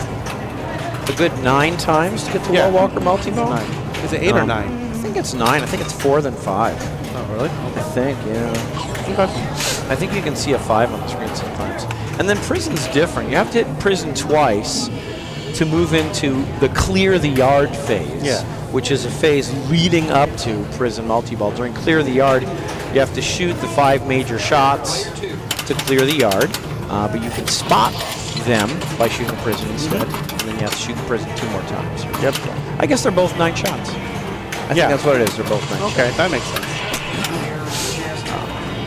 a good 9 times to get the Well Walker multi-ball. Is it 8 or 9? I think it's 9. I think it's 4 then 5. Oh, really? I think, yeah. Okay. I think you can see a 5 on the screen sometimes. And then Prison's different. You have to hit Prison twice to move into the clear the yard phase, which is a phase leading up to Prison multi-ball. During clear the yard, you have to shoot the 5 major shots to clear the yard, but you can spot them by shooting the Prison instead, and then you have to shoot the Prison 2 more times. Yep. I guess they're both 9 shots. I think that's what it is. They're both 9 shots. Okay, that makes sense.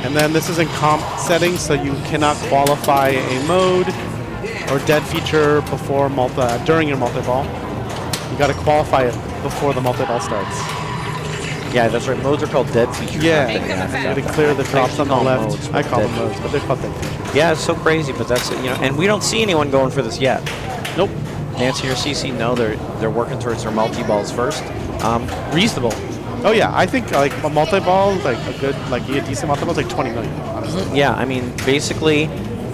And then this is in comp settings, so you cannot qualify a mode or dead feature before during your multi-ball. You got to qualify it before the multi-ball starts. Yeah, that's right. Modes are called dead features. Yeah, you got to clear the drops on the left. Modes, I call them dead modes, but they're called dead features. Yeah, it's so crazy, but that's it. You know, and we don't see anyone going for this yet. Nope. Nancy or CC, no, they're working towards their multi-balls first. Reasonable. Oh yeah, I think like a multi-ball, like a good, like a decent multi-ball is like 20 million, honestly. Yeah, I mean, basically,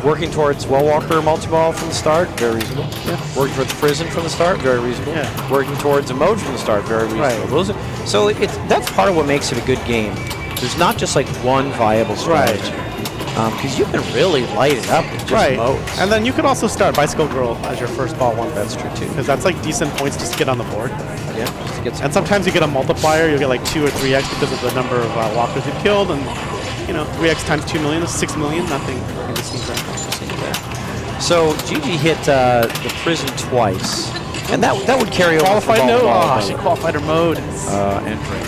working towards Well Walker multi-ball from the start, very reasonable. Yeah. Working towards Prison from the start, very reasonable. Yeah. Working towards a mode from the start, very reasonable. Right. Those are, so that's part of what makes it a good game. There's not just like one viable strategy. Because you can really light it up with just modes. And then you could also start Bicycle Girl as your first ball one. That's true too. Because that's like decent points just to get on the board. Yeah, just to get some And sometimes you get a multiplier, you'll get like 2 or 3x because of the number of walkers you've killed, and you know, 3x times 2 million is 6 million, nothing. You just need that. So Gigi hit the Prison twice, and that would carry over. Qualified? For No, ball she qualified her mode. And drained.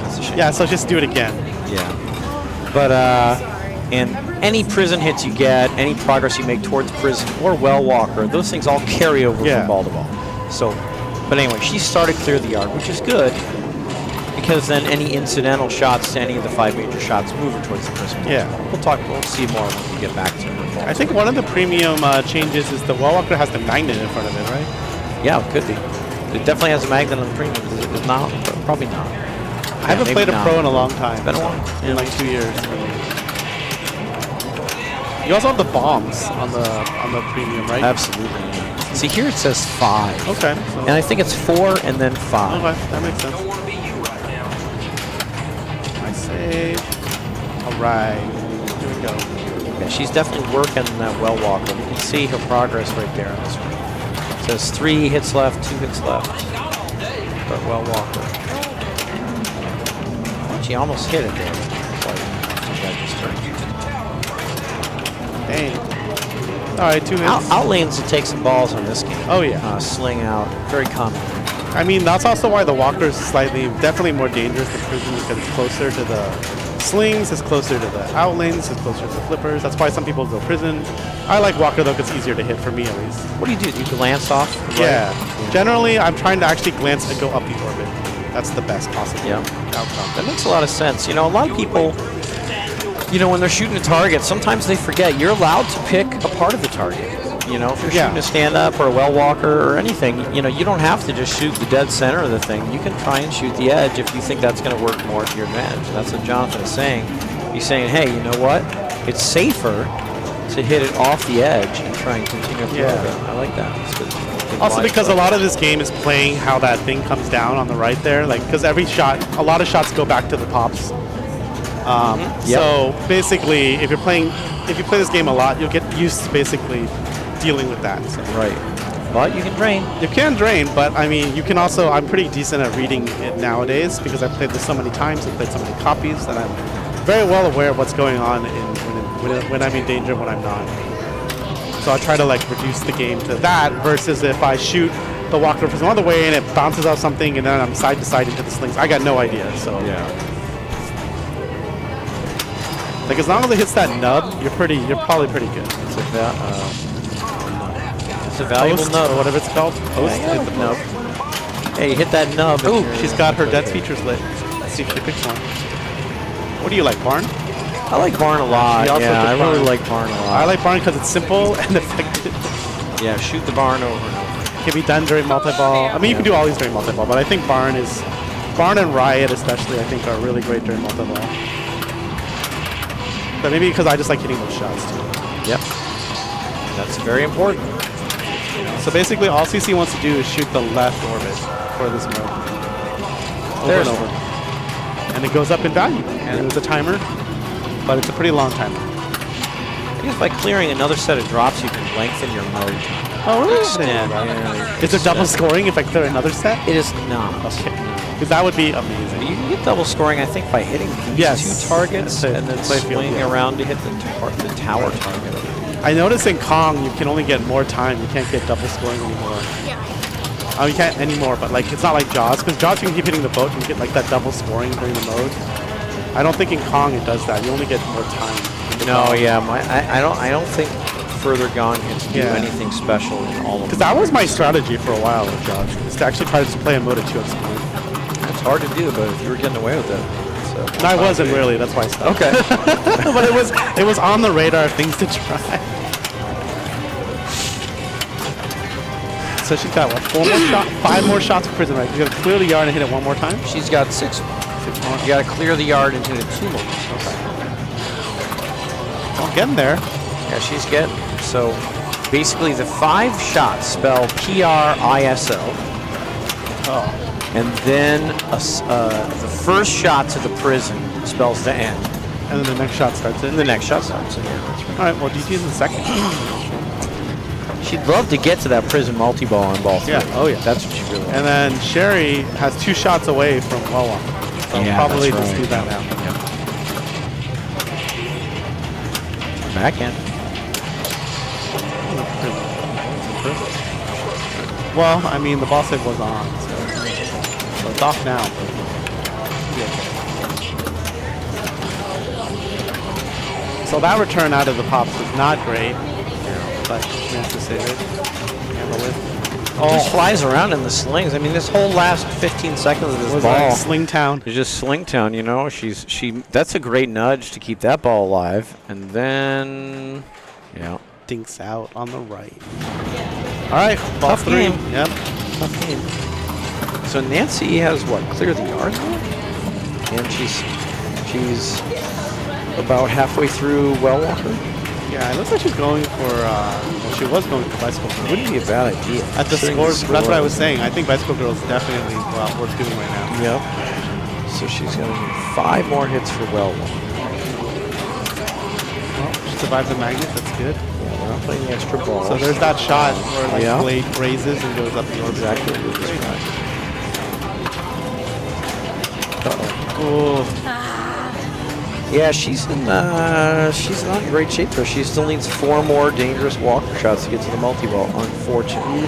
That's a shame. Yeah, so just do it again. Yeah. But and any Prison hits you get, any progress you make towards Prison or Well Walker, those things all carry over from ball to ball. So, but anyway, she started clear the yard, which is good because then any incidental shots to any of the 5 major shots move her towards the Prison. Yeah. We'll see more when we get back to her. I think one of the premium changes is the Well Walker has the magnet in front of it, right? Yeah, it could be. It definitely has a magnet on the premium. It's not, probably not. I haven't played a pro in a long time. It's been a while. In like 2 years. You also have the bombs on the premium, right? Absolutely. See, here it says 5. Okay. So And I think it's 4 and then 5. okay, that makes sense. I save. All right. Here we go. Yeah, she's definitely working that Well Walker. You can see her progress right there on this one. It says 3 hits left, 2 hits left. But Well Walker. Oh, she almost hit it there. Dang. All right, 2 hits. Outlanes to take some balls on this game. Oh yeah. Sling out, very common. I mean, that's also why the Walker is definitely more dangerous than Prison because it's closer to the slings, it's closer to the outlanes, it's closer to the flippers. That's why some people go Prison. I like Walker though because it's easier to hit for me at least. What do? You glance off? Yeah. Generally, I'm trying to actually glance and go up the orbit. That's the best possible outcome. That makes a lot of sense. You know, a lot of people, you know, when they're shooting a target, sometimes they forget you're allowed to pick a part of the target. You know, if you're shooting a stand-up or a Well Walker or anything, you know, you don't have to just shoot the dead center of the thing. You can try and shoot the edge if you think that's going to work more to your advantage. And that's what Jonathan is saying. He's saying, hey, you know what? It's safer to hit it off the edge and try and continue up the orbit. I like that. It's good. Also because a lot of this game is playing how that thing comes down on the right there. Like, because every shot, a lot of shots go back to the pops. So basically, if you play this game a lot, you'll get used to basically dealing with that. So. Right. But you can drain. You can drain, but I mean, you can also, I'm pretty decent at reading it nowadays because I've played this so many times and played so many copies that I'm very well aware of what's going on when I'm in danger and when I'm not. So I try to like reduce the game to that versus if I shoot the Walker from some other way and it bounces off something and then I'm side to side into the slings. I got no idea, so. Yeah. Like as long as it hits that nub, you're probably pretty good. It's a valuable Post, nub. or whatever it's called. Post, hit the nub. Hey, you hit that nub. Ooh, she's got her death features lit. Let's see if she picks one. What do you like, Barn? I like Barn a lot. She also Yeah, I took really Barn. like Barn a lot. I like Barn because it's simple and effective. Yeah, shoot the Barn over and over. Can be done during multi-ball. I mean, you can do all these during multi-ball, but I think Barn and Riot especially, I think, are really great during multi-ball. But maybe because I just like hitting those shots too. Yep. That's very important. So basically, all CC wants to do is shoot the left orbit for this mode. Over There's and over. And it goes up in value. And there's a timer, but it's a pretty long timer. I guess by clearing another set of drops, you can lengthen your mode time. Oh, really? Extend. Is there double scoring if I clear another set? It is not. Okay. Because that would be amazing. You can get double scoring, I think, by hitting these Yes. two targets That's it. and then Play field, swinging yeah. around to hit the tower target. I noticed in Kong, you can only get more time. You can't get double scoring anymore. Oh, you can't anymore, but like it's not like Jaws. Because Jaws, you can keep hitting the boat and get like that double scoring during the mode. I don't think in Kong it does that. You only get more time. No, yeah, I don't think Further Gone gets to do Yeah. anything special in all of them. Because that was my strategy for a while with Jaws. Is to actually try to just play a mode at 2x speed. It's hard to do, but if you were getting away with it. So. No, I wasn't really. That's why I stopped. Okay. But it was on the radar of things to try. So she's got what? 5 more shots of prison, right? You got to clear the yard and hit it one more time. She's got 6 more. You got to clear the yard and hit it 2 more. Okay. Well, getting there. Yeah, she's getting. So basically, the 5 shots spell PRISO. Oh. And then the first shot to the prison spells the end. And then the next shot starts it. And the next shot starts it. Yeah, that's right. All right. Well, DT is in second. She'd love to get to that prison multi-ball on ball 3. Yeah. Oh yeah. That's what she really wants. And then Sherry has 2 shots away from Wawa. So Yeah, probably that's just right. do that now. Backhand. Well, I mean, the ball save was on, so it's off now. So that return out of the pops was not great, but she managed to save it. Handle it. Just flies around in the slings. I mean, this whole last 15 seconds of this Was ball like Sling Town. is just sling town. You know, that's a great nudge to keep that ball alive. And then, yeah, Dinks out on the right. All right, ball Tough 3. game. Yep. tough game. So Nancy has what? Clear the yard now? And she's about halfway through Well Walker. Yeah, it looks like she's going for. Well, she was going for Bicycle Girl. Wouldn't be a bad idea. At the Considering scores, that's what I was score. saying. I think Bicycle Girl is definitely worth doing right now. Yep. So she's going to need 5 more hits for Well Walker. Well, she survived the magnet. That's good. Yeah, they're not playing the extra ball. So there's that shot where like Yeah. blade raises and goes up the orbit. Exactly. Cool. Yeah, she's not in great shape though. She still needs 4 more dangerous Walker shots to get to the multi-ball, unfortunately.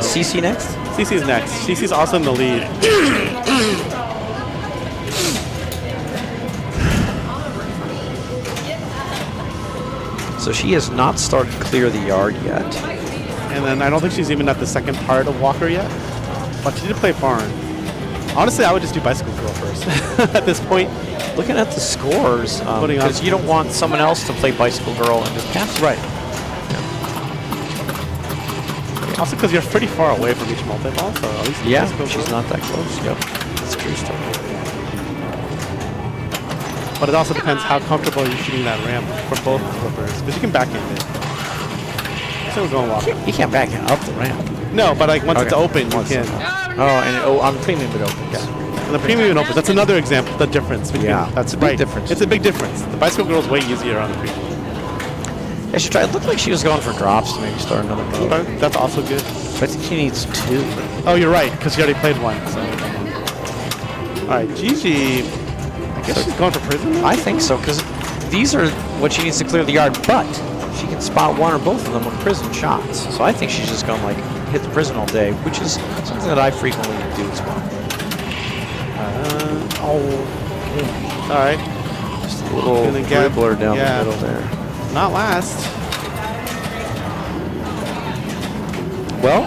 CC next? CC's next. CC's also in the lead. So she has not started to clear the yard yet. And then I don't think she's even at the second part of Walker yet. But she did play Barn. Honestly, I would just do Bicycle Girl first at this point. Looking at the scores, Putting on- because you don't want someone else to play Bicycle Girl and just pass. Right. Also because you're pretty far away from each multi-ball, so at least Yeah, Bicycle she's Girl. not that close. Yep, that's true stuff. But it also depends how comfortable you're shooting that ramp for both flippers. Because you can backhand it. So we're going Walker. You can't back up the ramp. No, but like once it's Okay. open, you Once can. On premium it opens. And the premium and open. That's another example. The difference. Between, Yeah, that's it's a big right. difference. It's a big difference. The Bicycle Girl is way easier on the premium. Yeah, she tried. It looked like she was going for drops to maybe start another move. But that's also good. But I think she needs 2. Oh, you're right, because she already played one. So. All right, Gigi. I guess she's going for prison. Now? I think so, because these are what she needs to clear the yard, but she can spot one or both of them with prison shots. So I think she's just going to like hit the prison all day, which is something that I frequently do as well. All right, Just a little Gonna get- dribbler down yeah. the middle there. not last. Well,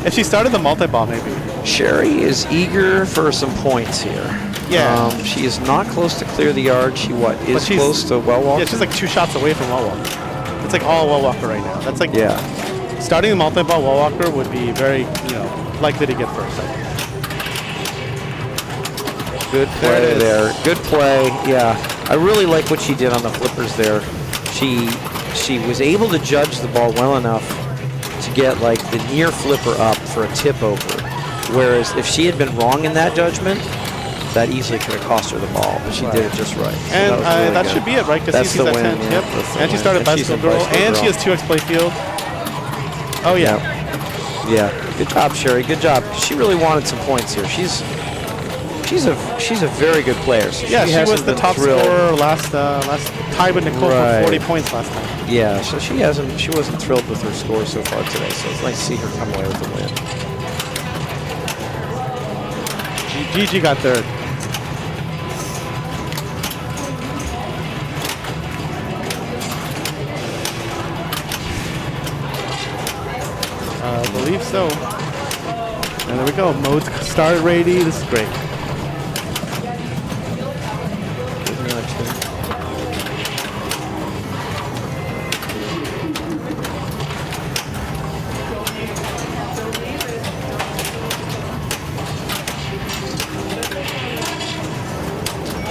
If she started the multi-ball, maybe. Sherry is eager for some points here. Yeah. She is not close to clear the yard. She is she's- close to well walk. Yeah, she's like 2 shots away from wall walker. It's like all wall walker right now. That's like starting the multi-ball wall walker would be very, likely to get first. I think. Good play there. Good play. Yeah, I really like what she did on the flippers there. She was able to judge the ball well enough to get like the near flipper up for a tip over. Whereas if she had been wrong in that judgment, that easily could have cost her the ball, but she did it just right. So And that, was really that good. should be it, right? Because That's CC's the at win, 10. yeah, Yep. that's the And she win. started And she's bicycle a girl. bicycle And she girl. has 2x playfield. Oh, yeah. Yeah. Good job, Sherry. Good job. She really wanted some points here. She's a very good player. So Yeah, she was hasn't the been top thrilled. scorer last tied with Nicole for 40 points last time. Yeah, so she wasn't thrilled with her score so far today. So it's nice to see her come away with the win. Gigi got third. I believe so. And there we go. Mode's started ready. This is great.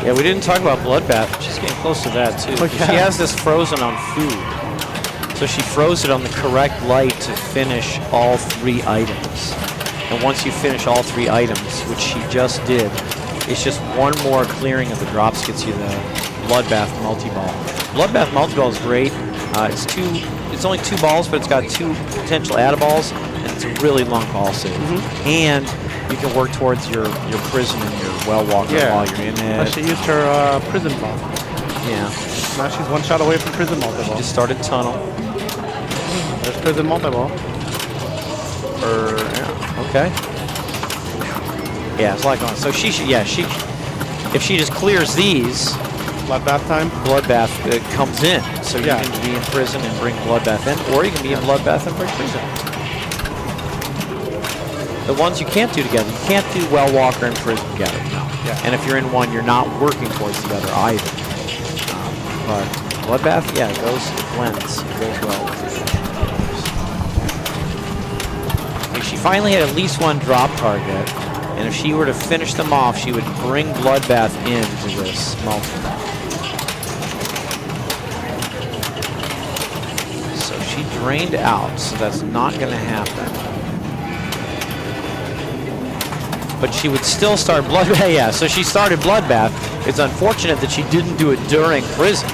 Yeah, we didn't talk about Bloodbath. She's getting close to that, too. Oh, yeah. She has this frozen on food. So she froze it on the correct light to finish all 3 items. And once you finish all 3 items, which she just did, it's just one more clearing of the drops gets you the Bloodbath multi-ball. Bloodbath multi-ball is great. It's only 2 balls, but it's got 2 potential add-balls, and it's a really long ball save. And you can work towards your prison and your well walker while you're in it. She used her prison ball. Yeah. Now she's 1 shot away from prison multi-ball. Just started tunnel. There's prison multi-ball. Okay. Yeah, it's like on. So if she just clears these, Bloodbath time. Bloodbath comes in. So you can be in prison and bring Bloodbath in, or you can be in Bloodbath and bring prison. The ones you can't do together, you can't do well walker and prison together. No. Yeah. And if you're in one, you're not working towards the other either. But Bloodbath, it blends. It goes well with it. She finally had at least 1 drop target, and if she were to finish them off, she would bring Bloodbath into this multi. So she drained out, so that's not going to happen. But she would still start Bloodbath. Yeah, so she started Bloodbath. It's unfortunate that she didn't do it during prison.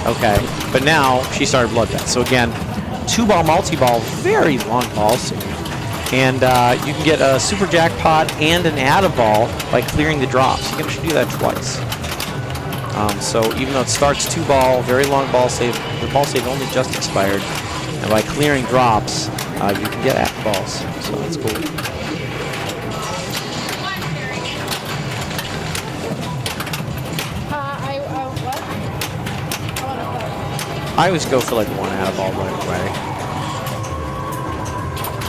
Okay, but now she started Bloodbath. So again, 2-ball multi-ball, very long ball save. And you can get a super jackpot and an add-a-ball by clearing the drops. You can actually do that twice. So even though it starts 2-ball, very long ball save, the ball save only just expired. And by clearing drops, you can get balls. So that's cool. I always go for like 1 add-a-ball right away.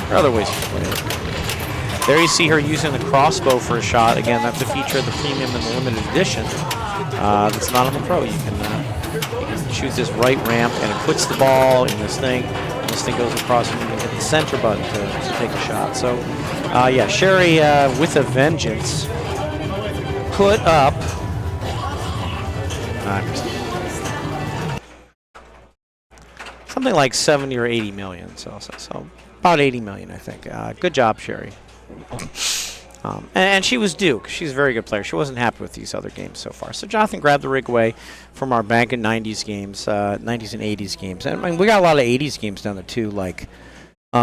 There are other ways to play it. There you see her using the crossbow for a shot. Again, that's a feature of the premium and the limited edition. That's not on the pro. You can choose this right ramp, and it puts the ball in this thing. And this thing goes across, and you can hit the center button to take a shot. So, Sherry with a vengeance put up. Something like 70 or 80 million. So about 80 million, I think. Good job, Sherry. And she was due, 'cause she's a very good player. She wasn't happy with these other games so far. So Jonathan grabbed the rig away from our bank in 90s games, 90s and 80s games. And I mean, we got a lot of 80s games down there too, like, we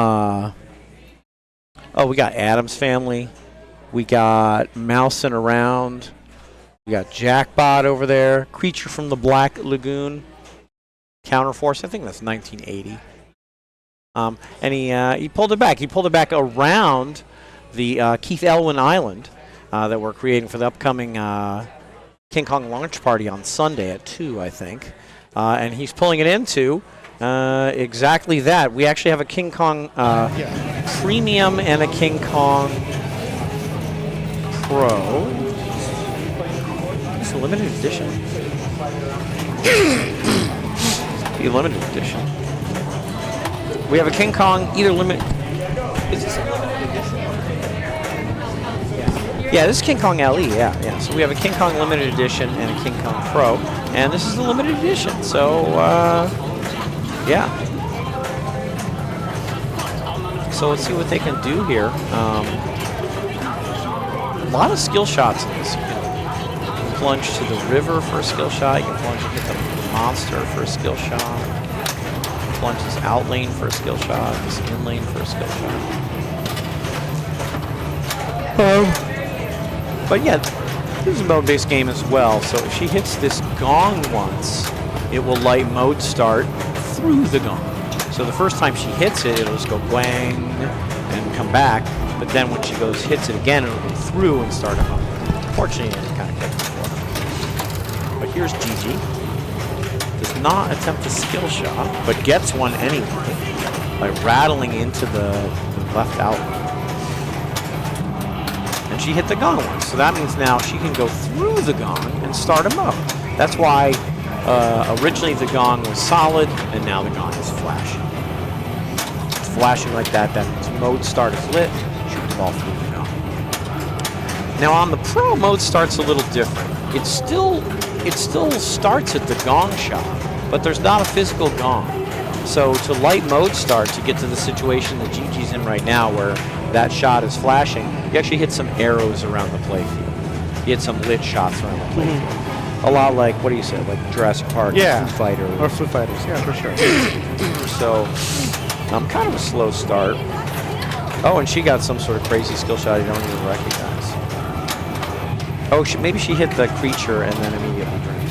got Addams Family, we got Mousing Around, we got Jackbot over there, Creature from the Black Lagoon, Counterforce. I think that's 1980. And he pulled it back. He pulled it back around the Keith Elwin Island that we're creating for the upcoming King Kong launch party on Sunday at 2, I think. And he's pulling it into exactly that. We actually have a King Kong Premium and a King Kong Pro. It's a limited edition. The limited edition. We have a King Kong, either limited. Is this a limited edition? Yeah, this is King Kong LE. Yeah. So we have a King Kong limited edition and a King Kong Pro, and this is the limited edition. So, yeah. So let's see what they can do here. A lot of skill shots in this. You can plunge to the river for a skill shot. You can plunge to hit the monster for a skill shot. Plunge this out lane for a skill shot. This in lane for a skill shot. But yeah, this is a mode-based game as well. So if she hits this gong once, it will light mode start through the gong. So the first time she hits it, it'll just go bang and come back. But then when she hits it again, it'll go through and start a mode. Fortunately, it kind of kept it before. But here's Gigi. Does not attempt a skill shot, but gets one anyway by rattling into the left outlet. And she hit the gong once, so that means now she can go through the gong and start a mode. That's why originally the gong was solid, and now the gong is flashing. It's flashing like that means mode start is lit, shoot the ball through the gong. Now on the Pro, mode start's a little different. It still starts at the gong shot, but there's not a physical gong. So to light mode start, to get to the situation that Gigi's in right now where that shot is flashing, you actually hit some arrows around the playfield. You hit some lit shots around the playfield. A lot like, what do you say, like Jurassic Park, yeah, Foo Fighters. Or Foo Fighters, yeah, for sure. So, kind of a slow start. Oh, and she got some sort of crazy skill shot you don't even recognize. Oh, maybe she hit the creature and then immediately drank.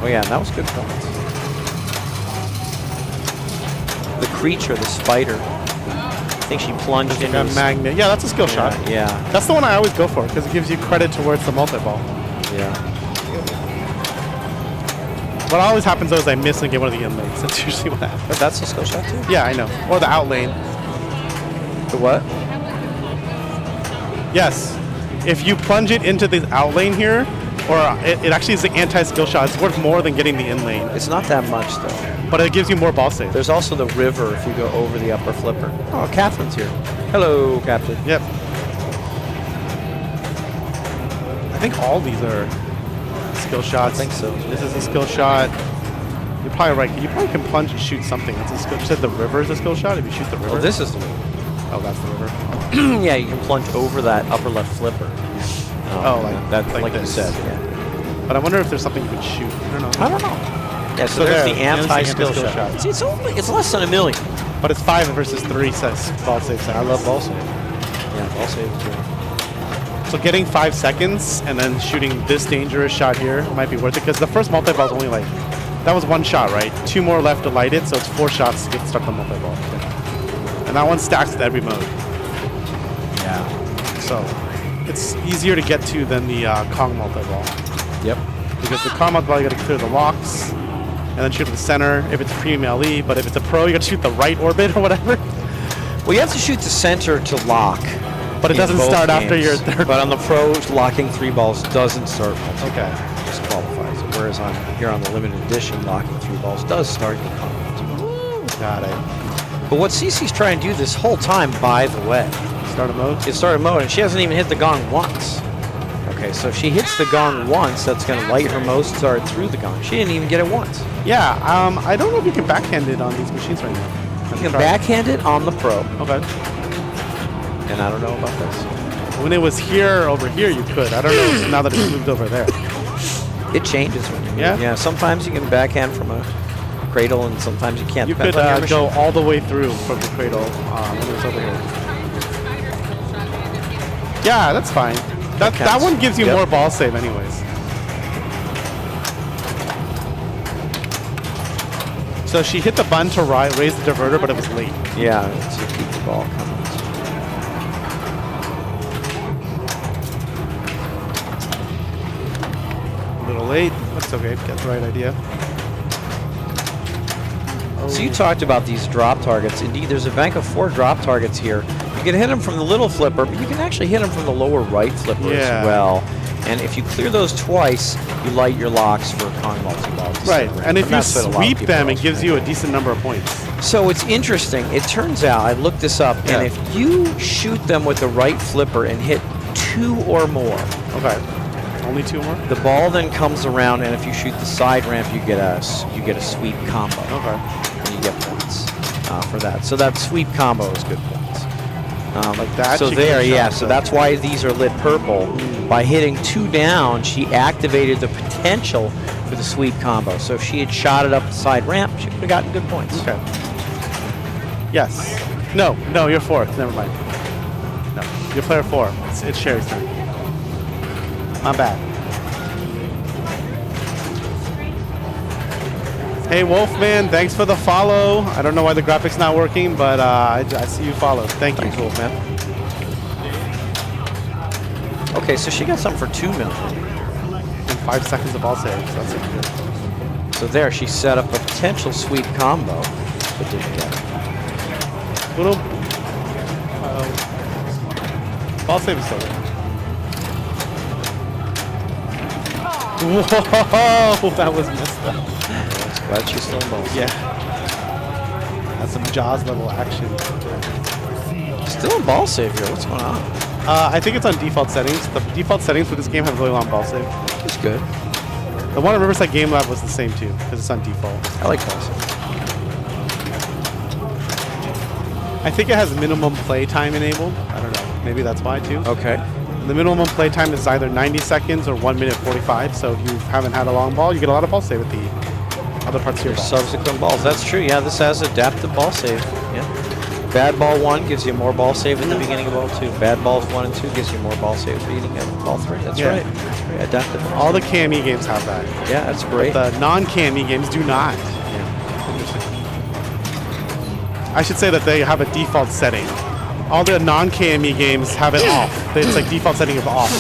Oh yeah, that was good points. The creature, the spider. I think she plunged into a magnet. Yeah, that's a skill shot. Yeah. That's the one I always go for because it gives you credit towards the multi-ball. Yeah. What always happens though is I miss and get one of the inlanes. That's usually what happens. But that's a skill shot too? Yeah, I know. Or the out lane. The what? Yes. If you plunge it into the out lane here, or it actually is the anti-skill shot, it's worth more than getting the in lane. It's not that much though. But it gives you more ball save. There's also the river if you go over the upper flipper. Oh, Catherine's here. Hello, Captain. Yep. I think all these are skill shots. I think so. This is a skill shot. You're probably right. You probably can plunge and shoot something. That's a skill. You said the river is a skill shot if you shoot the river. Oh, this is the river. Oh, that's the river. Yeah, you can plunge over that upper left flipper. Like you said. Yeah. But I wonder if there's something you can shoot. I don't know. Yeah, so there's the anti-skill shot. See, it's less than a million. But it's 5 versus 3 says ball save. I love ball save. Yeah, ball save is good. So getting 5 seconds and then shooting this dangerous shot here might be worth it because the first multi-ball is only like, that was 1 shot, right? 2 more left to light it, so it's 4 shots to get stuck on multi-ball. And that one stacks with every mode. Yeah. So it's easier to get to than the Kong multi-ball. Yep. Because the Kong multi-ball, you got to clear the locks and then shoot at the center if it's a premium LE, but if it's a pro, you got to shoot the right orbit or whatever. Well, you have to shoot the center to lock. But it doesn't start after your third. But on the pros, locking 3 balls doesn't start. Okay. Disqualifies it. Whereas here on the limited edition, locking 3 balls does start the Kong. Got it. But what CC's trying to do this whole time, by the way, Start a mode? it started mode, and she hasn't even hit the gong once. Okay, so if she hits the gong once, that's going to light her mode start through the gong. She didn't even get it once. Yeah, I don't know if you can backhand it on these machines right now. You can backhand it on the Pro, Okay. and I don't know about this. When it was here, over here, you could. I don't know now that it's moved over there. It changes when you move. Yeah? Yeah, sometimes you can backhand from a cradle, and sometimes you can't. You could Depends on your go machine. all the way through from the cradle when it was over here. Yeah, that's fine. That one gives you more ball save anyways. So she hit the button to raise the diverter, but it was late. Yeah, to keep the ball coming. A little late. That's okay. Get the right idea. So you talked about these drop targets. Indeed, there's a bank of 4 drop targets here. You can hit them from the little flipper, but you can actually hit them from the lower right flipper as well. And if you clear those twice, you light your locks for Kong multi-ball. Right, and if you sweep them, it gives you a decent number of points. So it's interesting. It turns out, I looked this up, and if you shoot them with the right flipper and hit 2 or more, only 2 more, the ball then comes around, and if you shoot the side ramp, you get a sweep combo. And you get points for that. So that sweep combo is good points. Like that. So there, so that's why these are lit purple. By hitting 2 down, she activated the potential for the sweep combo. So if she had shot it up the side ramp, she would have gotten good points. Okay. Yes. No, you're 4th. Never mind. No, you're player 4. It's Sherry's turn. My bad. Hey, Wolfman, thanks for the follow. I don't know why the graphics not working, but I see you followed. Thanks, Wolfman. Okay, so she got something for 2 minutes. And 5 seconds of ball saves. That's good. So there, she set up a potential sweep combo, but didn't get it. Little ball save is still there. Whoa, that was messed up. Glad she's still in balls. Yeah. That's some Jaws level action. Still in ball save here. What's going on? I think it's on default settings. The default settings for this game have really long ball save. It's good. The one at Riverside Game Lab was the same too, because it's on default. I like ball save. I think it has minimum play time enabled. I don't know. Maybe that's why too. Okay. The minimum play time is either 90 seconds or 1 minute 45. So if you haven't had a long ball, you get a lot of ball save at the other parts of your ball. Subsequent balls. That's true. Yeah, this has adaptive ball save. Yeah. Bad ball 1 gives you more ball save at the beginning of ball 2. Bad balls 1 and 2 gives you more ball save at the beginning of ball 3. That's right. That's right. Adaptive. All the KME games have that. Yeah, that's great. But the non-KME games do not. I should say that they have a default setting. All the non-KME games have it off. It's like default setting of off.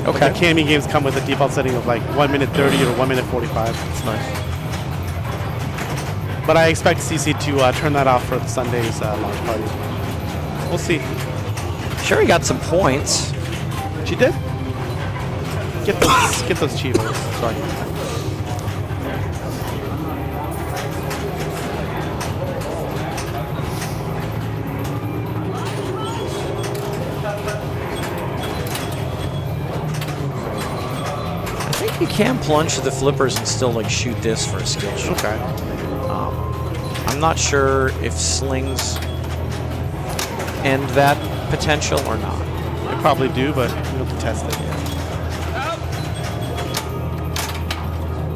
Okay. But the KME games come with a default setting of like 1 minute 30 or 1 minute 45. That's nice. But I expect CC to turn that off for Sunday's launch party. We'll see. Sherry got some points. She did. Get those Chivos. Sorry. I think you can plunge to the flippers and still like shoot this for a skill shot. Okay. I'm not sure if slings end that potential or not. They probably do, but we have to test it.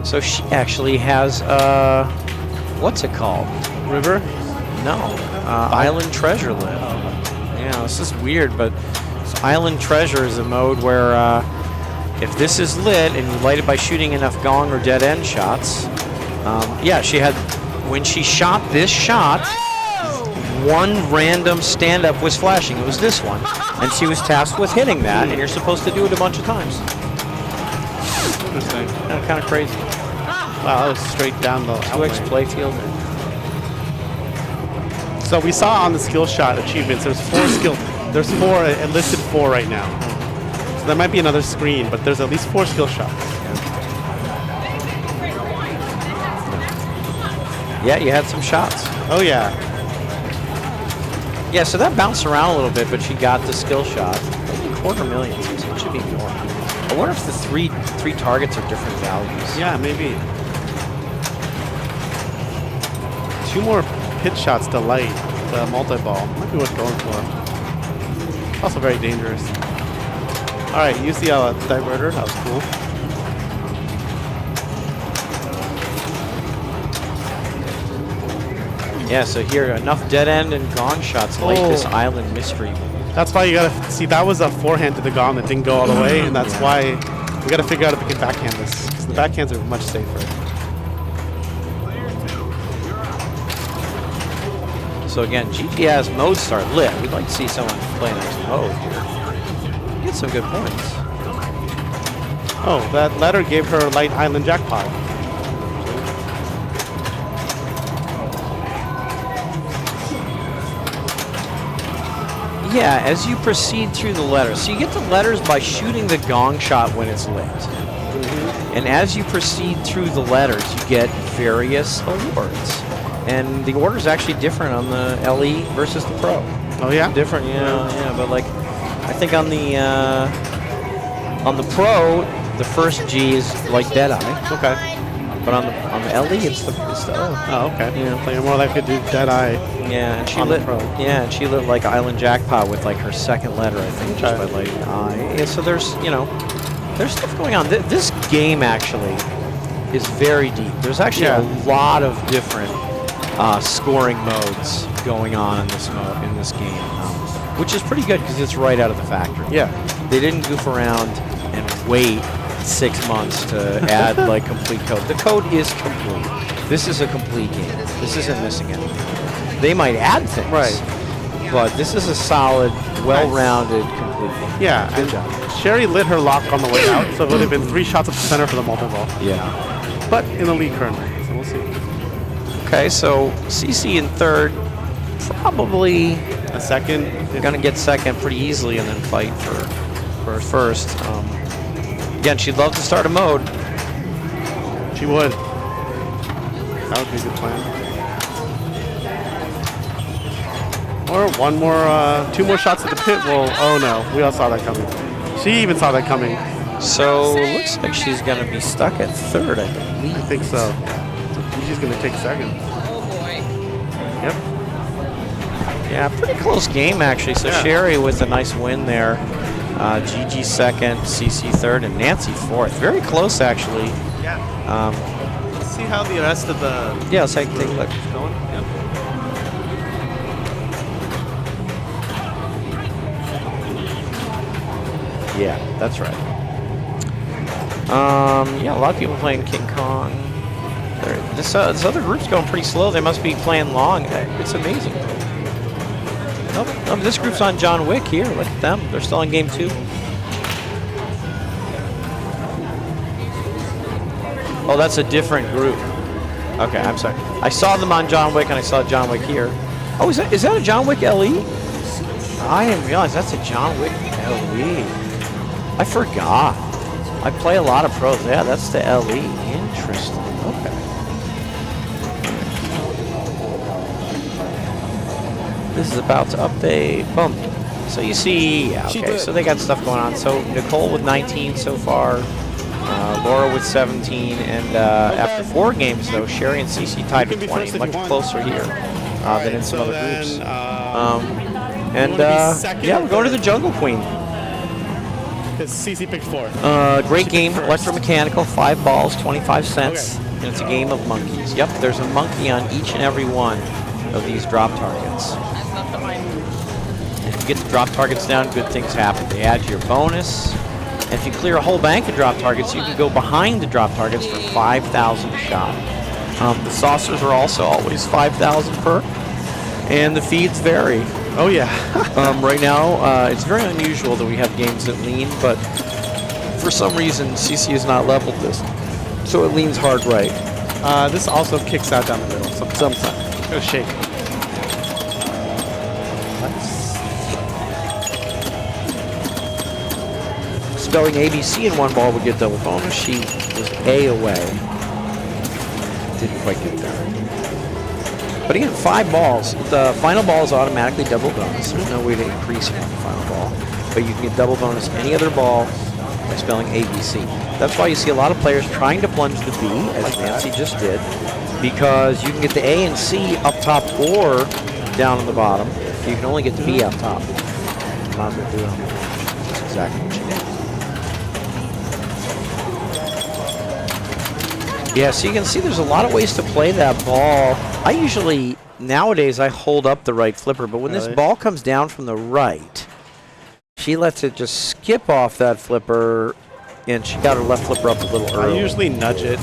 So she actually has what's it called? River? No, Island Treasure lit. Yeah, this is weird, but Island Treasure is a mode where if this is lit and you light it by shooting enough gong or dead end shots, yeah, she had. When she shot this shot, 1 random stand-up was flashing. It was this one. And she was tasked with hitting that, and you're supposed to do it a bunch of times. Interesting. Kind of crazy. Wow, that was straight down the 2x playfield. So we saw on the skill shot achievements, there's 4 there's 4, it listed 4 right now. So there might be another screen, but there's at least 4 skill shots. Yeah, you had some shots. Oh yeah. Yeah, so that bounced around a little bit, but she got the skill shot. Maybe $250,000, so it should be more. I wonder if the three targets are different values. Yeah, maybe. 2 more pitch shots to light the multi-ball. Might be worth going for. Also very dangerous. All right, use the diverter. That was cool. Yeah, so here, enough dead end and gong shots light this island mystery. That's why you gotta see, that was a forehand to the gong that didn't go all the way, and that's why we gotta figure out if we can backhand this, because the backhands are much safer. So again, GTS mode start lit. We'd like to see someone play next mode here. Get some good points. Oh, that letter gave her light island jackpot. Yeah, as you proceed through the letters. So you get the letters by shooting the gong shot when it's lit. And as you proceed through the letters, you get various awards. And the order is actually different on the LE versus the Pro. Oh yeah. Different, yeah. But like, I think on the Pro, the first G is like Deadeye. Okay. But on the LE, it's the O. Oh, okay. Yeah. So you're more likely to do Deadeye. Yeah, and she On the lit. Pro. Yeah, and she lit like Island Jackpot with like her second letter, I think, just by lighting I. Yeah, so there's there's stuff going on. This game actually is very deep. There's actually a lot of different scoring modes going on in this game, which is pretty good because it's right out of the factory. Yeah. They didn't goof around and wait 6 months to add like complete code. The code is complete. This is a complete game. This isn't missing anything. They might add things, Right. but this is a solid, well-rounded, complete game. Yeah. Good And job. Sherry lit her lock on the way out, so it would have been 3 shots up the center for the multi-ball. Yeah. But in the lead currently, so we'll see. Okay, so CC in third, probably A second. gonna get second pretty easily, and then fight for first. Again, she'd love to start a mode. She would. That would be a good plan. Or one more, 2 more shots at the pit will. Oh no, we all saw that coming. She even saw that coming. So looks like she's gonna be stuck at third, I believe. I think so. So Gigi's gonna take second. Oh boy. Yep. Yeah, pretty close game actually. So Yeah. Sherry with a nice win there. Gigi second, CC third, and Nancy fourth. Very close actually. Yeah. Um, Let's see how the rest of the yeah, let's take a look. is going. Yep. Yeah, that's right. Yeah, a lot of people playing King Kong. This other group's going pretty slow. They must be playing long. It's amazing. Oh, this group's on John Wick here. Look at them. They're still in game 2. Oh, that's a different group. Okay, I'm sorry. I saw them on John Wick, and I saw John Wick here. Oh, is that a John Wick LE? I didn't realize that's a John Wick LE. I forgot. I play a lot of pros. Yeah, that's the LE. Interesting. Okay. This is about to update. Boom. So you see, yeah, okay, so they got stuff going on. So Nicole with 19 so far. Laura with 17. And after 4 games, though, Sherry and Cece tied with 20. Much closer here than in some other groups. Yeah, we're going to the Jungle Queen. CC picked 4. Great game, electromechanical, 5 balls, 25 cents, and it's a game of monkeys. Yep, there's a monkey on each and every one of these drop targets. That's not the mine. If you get the drop targets down, good things happen. They add to your bonus. And if you clear a whole bank of drop targets, you can go behind the drop targets for 5,000 a shot. The saucers are also always 5,000 per, and the feeds vary. Oh yeah. Right now, it's very unusual that we have games that lean, but for some reason, CC has not leveled this, so it leans hard right. This also kicks out down the middle sometimes. Go shake. Spelling ABC in one ball would get double bonus. She was A away. Didn't quite get there. But again, 5 balls. The final ball is automatically double bonus. There's no way to increase it on the final ball. But you can get double bonus any other ball by spelling ABC. That's why you see a lot of players trying to plunge the B, as Nancy just did, because you can get the A and C up top or down on the bottom. You can only get the B up top. Might as well do it on the bottom. That's exactly what she did. Yeah, so you can see there's a lot of ways to play that ball. I usually, nowadays, I hold up the right flipper, but when this ball comes down from the right, she lets it just skip off that flipper, and she got her left flipper up a little early. I usually nudge it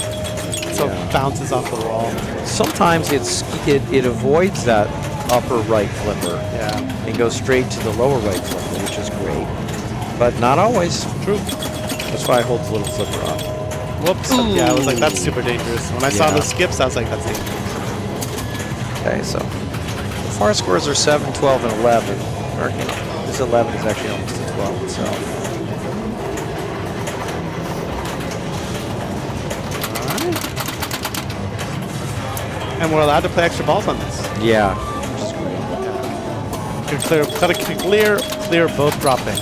so it bounces off the wall. Sometimes it avoids that upper right flipper and goes straight to the lower right flipper, which is great. But not always. True. That's why I hold the little flipper up. Whoops. Yeah, I was like, that's super dangerous. When I saw the skips, I was like, that's dangerous. Okay, so the far scores are 7, 12, and 11. Or, his 11 is actually almost a 12 itself. And we're allowed to play extra balls on this. Yeah. Gotta clear both droppings.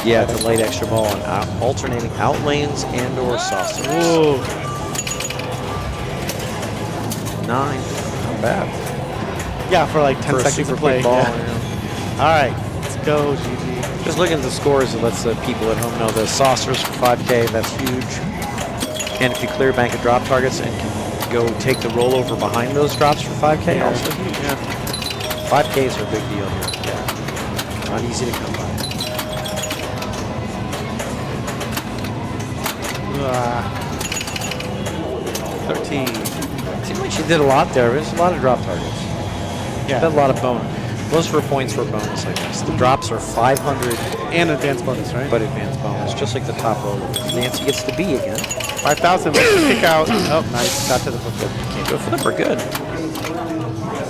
Yeah, it's a late extra ball and alternating out lanes and or saucers. Ooh. 9. Not bad. Yeah, for like 10 For a seconds super to play. quick ball. Yeah. Yeah. All right, let's go, GG. Just looking at the scores, it lets the people at home know the saucers for 5K, that's huge. And if you clear bank of drop targets and can go take the rollover behind those drops for 5K, also huge. Yeah. 5Ks are a big deal here. Yeah. Not easy to come by. 13. Seemed like she did a lot there. There's a lot of drop targets. Yeah. Did a lot of bonus. Most of her points were bonus, I guess. The drops are 500, And advanced bonus, right? but advanced bonus, just like the top roller. Nancy gets the B again. 5,000. Let's kick out. Oh, nice. Got to the flip. Can't go flipper, good.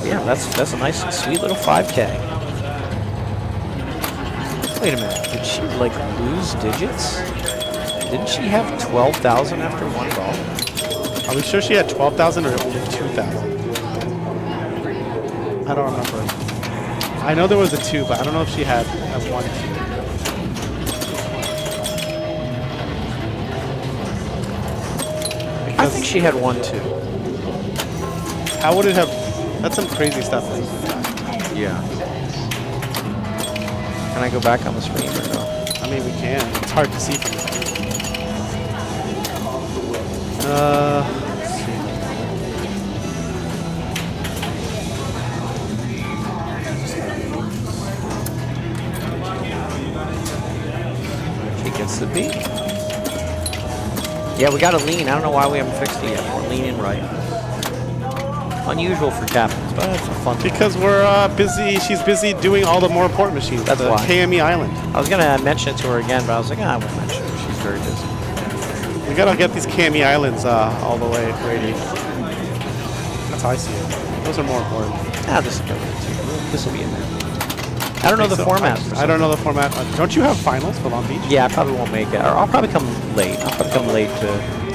Yeah, that's a nice, sweet little 5K. Wait a minute, did she like lose digits? Didn't she have 12,000 after one ball? Are we sure she had 12,000 or only 2,000? I don't remember. I know there was a 2, but I don't know if she had a 1, 2. I think she had 1, 2. How would it have? That's some crazy stuff. Yeah. Can I go back on the screen or no? I mean, we can. It's hard to see from this. Let's see. She gets the B. Yeah, we got to lean. I don't know why we haven't fixed it yet. We're leaning right. Unusual for captains, but it's a fun thing. Because we're busy. She's busy doing all the more important machines. That's the why. KME Island. I was going to mention it to her again, but I was like, I won't mention it. She's very busy. We gotta get these KME Islands all the way ready. That's how I see it. Those are more important. This will go in too. This will be in there. I don't know the format. I don't know the format. Don't you have finals for Long Beach? Yeah, I probably won't make it. Or I'll probably come late. I'll probably come late to.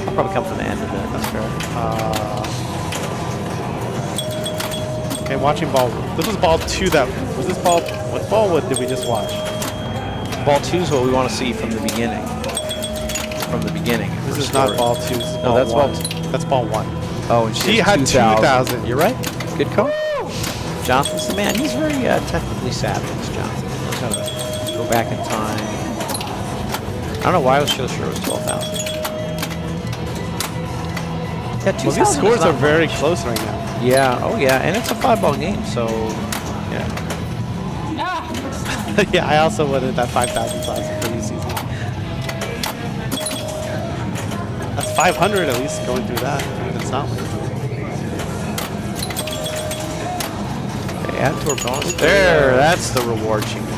I'll probably come from the end of it. That's fair. Okay, watching ball. This was ball 2. That was this ball. What ball did we just watch? Ball 2 is what we want to see from the beginning. From the beginning. This is not ball 2. This is No, that's ball ball 1. That's ball 1. Oh, and She had 2,000. You're right. Good call. Jonathan's the man. He's very technically savvy, this Jonathan. He's got to go back in time. I don't know why I was so sure it was 12,000. Yeah, 2,000 Well, these scores is are not very much. close right now. Yeah. Oh, yeah. And it's a 5-ball game, so yeah. Yeah, I also wanted that 5,000 class for this season. That's 500 at least going through that. It's not like Okay, add to our bonus. There, that's the reward she wanted.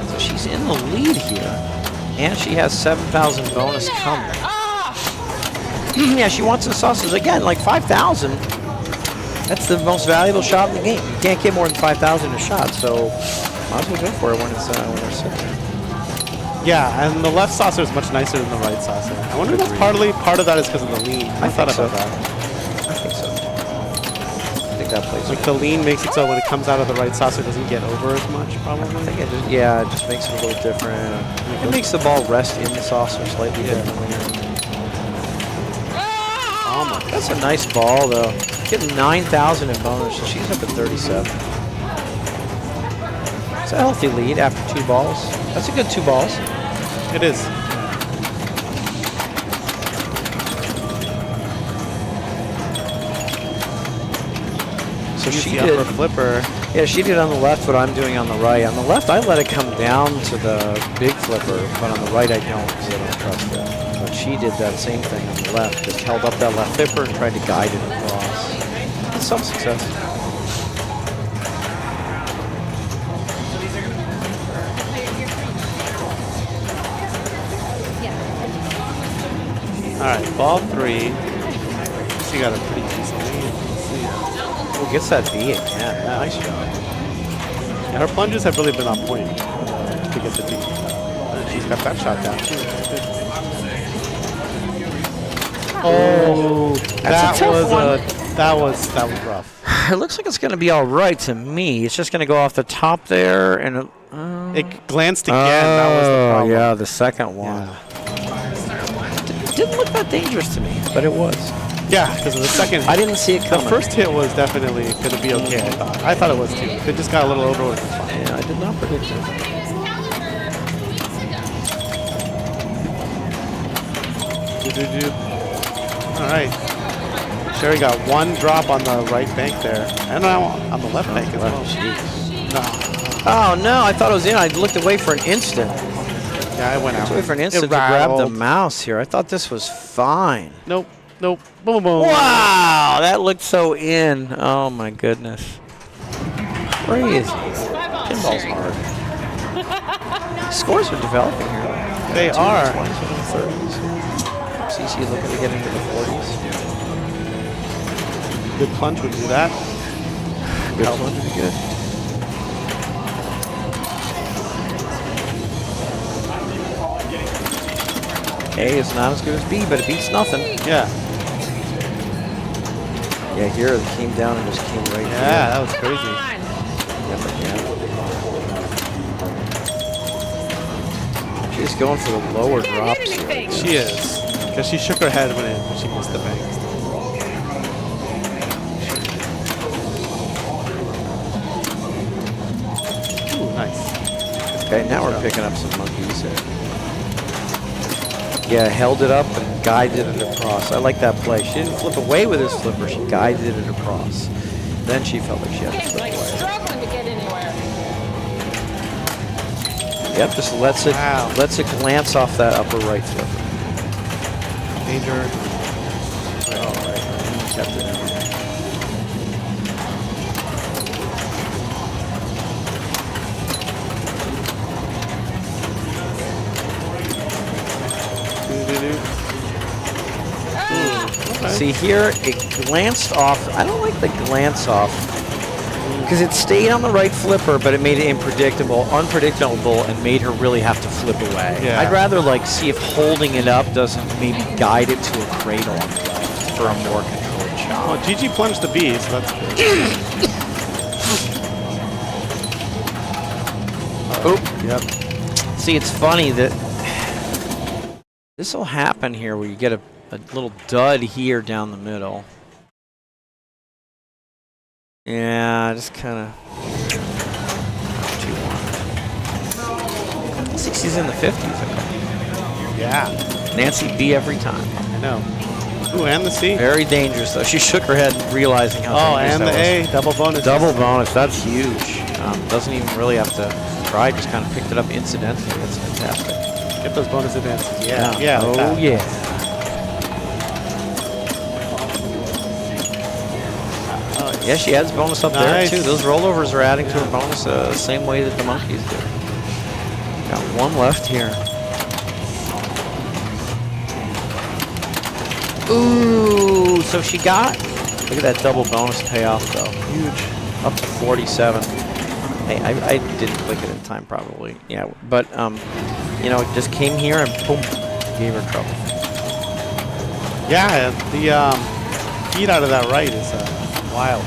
So she's in the lead here, and she has 7,000 bonus coming. Yeah, she wants the sauces again, like 5,000. That's the most valuable shot in the game. You can't get more than 5,000 a shot, so might as well go for it when it's when they're sitting. yeah, and the left saucer is much nicer than the right saucer. I wonder if that's part of that is because of the lean. I thought think so. about that. I think so. I think that plays. Like the lean makes it so when it comes out of the right saucer, it doesn't get over as much, probably. I think it just, yeah, it just makes it a little different. It makes the ball rest in the saucer slightly differently. Oh my God. That's a nice ball, though. Getting 9,000 in bonus, so she's up at 37. It's a healthy lead after 2 balls. That's a good 2 balls. It is. So Use she the did. upper flipper. Yeah, she did on the left what I'm doing on the right. On the left, I let it come down to the big flipper, but on the right, I don't because I don't trust it. But she did that same thing on the left, just held up that left flipper and tried to guide it across. With some success. All right, ball 3. CC got a pretty decent lead. Let's see. Oh, gets that B again. Nice job. Yeah, her plunges have really been on point to get the D. And she's got that shot down too. Oh, That's a tough one. That was rough. It looks like it's going to be all right to me. It's just going to go off the top there, and It glanced again. That was the problem. yeah, the second one. Yeah. Didn't look that dangerous to me, but it was. Yeah, because of the second. I didn't see it The coming. first hit was definitely going to be okay. I thought it was too. If it just got a little over, it was fine. Yeah, I did not predict it. All right. Sherry got one drop on the right bank there, and now on the left bank as well. No. Oh no! I thought it was in. I looked away for an instant. Yeah, I went out. Wait for an instant to grab the mouse here. I thought this was fine. Nope. Nope. Boom, boom. Wow, that looked so in. Oh my goodness. Crazy. Pinball's hard. Scores are developing here. They are. 20s, 30s. CC looking to get into the 40s. Good plunge would do that. Good plunge would be good. A is not as good as B, but it beats nothing. Yeah. Yeah, here it came down and just came right Yeah, that was crazy. Yeah. She's going for the lower drops here. She is. Because she shook her head when she missed the bank. Ooh, nice. Okay, now we're picking up some monkeys here. Yeah, held it up and guided it across. I like that play. She didn't flip away with his flipper. She guided it across. Then she felt like she had to flip away. Struggling to get anywhere. Yep, just lets it glance off that upper right flipper. Danger. All right, kept it in. See here, it glanced off. I don't like the glance off because it stayed on the right flipper, but it made it unpredictable, and made her really have to flip away. Yeah. I'd rather like see if holding it up doesn't maybe guide it to a cradle on the left for a more controlled shot. Well, Gigi plunged the B, so that's good. Oop. Yep. See, it's funny that this will happen here where you get a little dud here down the middle. Yeah, just kind of too long. 60s in the 50s. Yeah. Nancy B every time. I know. Ooh, and the C. Very dangerous, though. She shook her head realizing how dangerous and that the was. A. Double bonus. Double bonus. That's huge. Doesn't even really have to try. Just kind of picked it up incidentally. That's fantastic. Get those bonus advances. Yeah. Yeah. Oh, like yeah. Yeah, she adds bonus up there, too. Those rollovers are adding to her bonus the same way that the monkeys do. Got one left here. Ooh, so she got, look at that double bonus payoff, though. Huge. Up to 47. Hey, I didn't click it in time, probably. Yeah, but, you know, it just came here and boom, gave her trouble. Yeah, the feed out of that right is wild.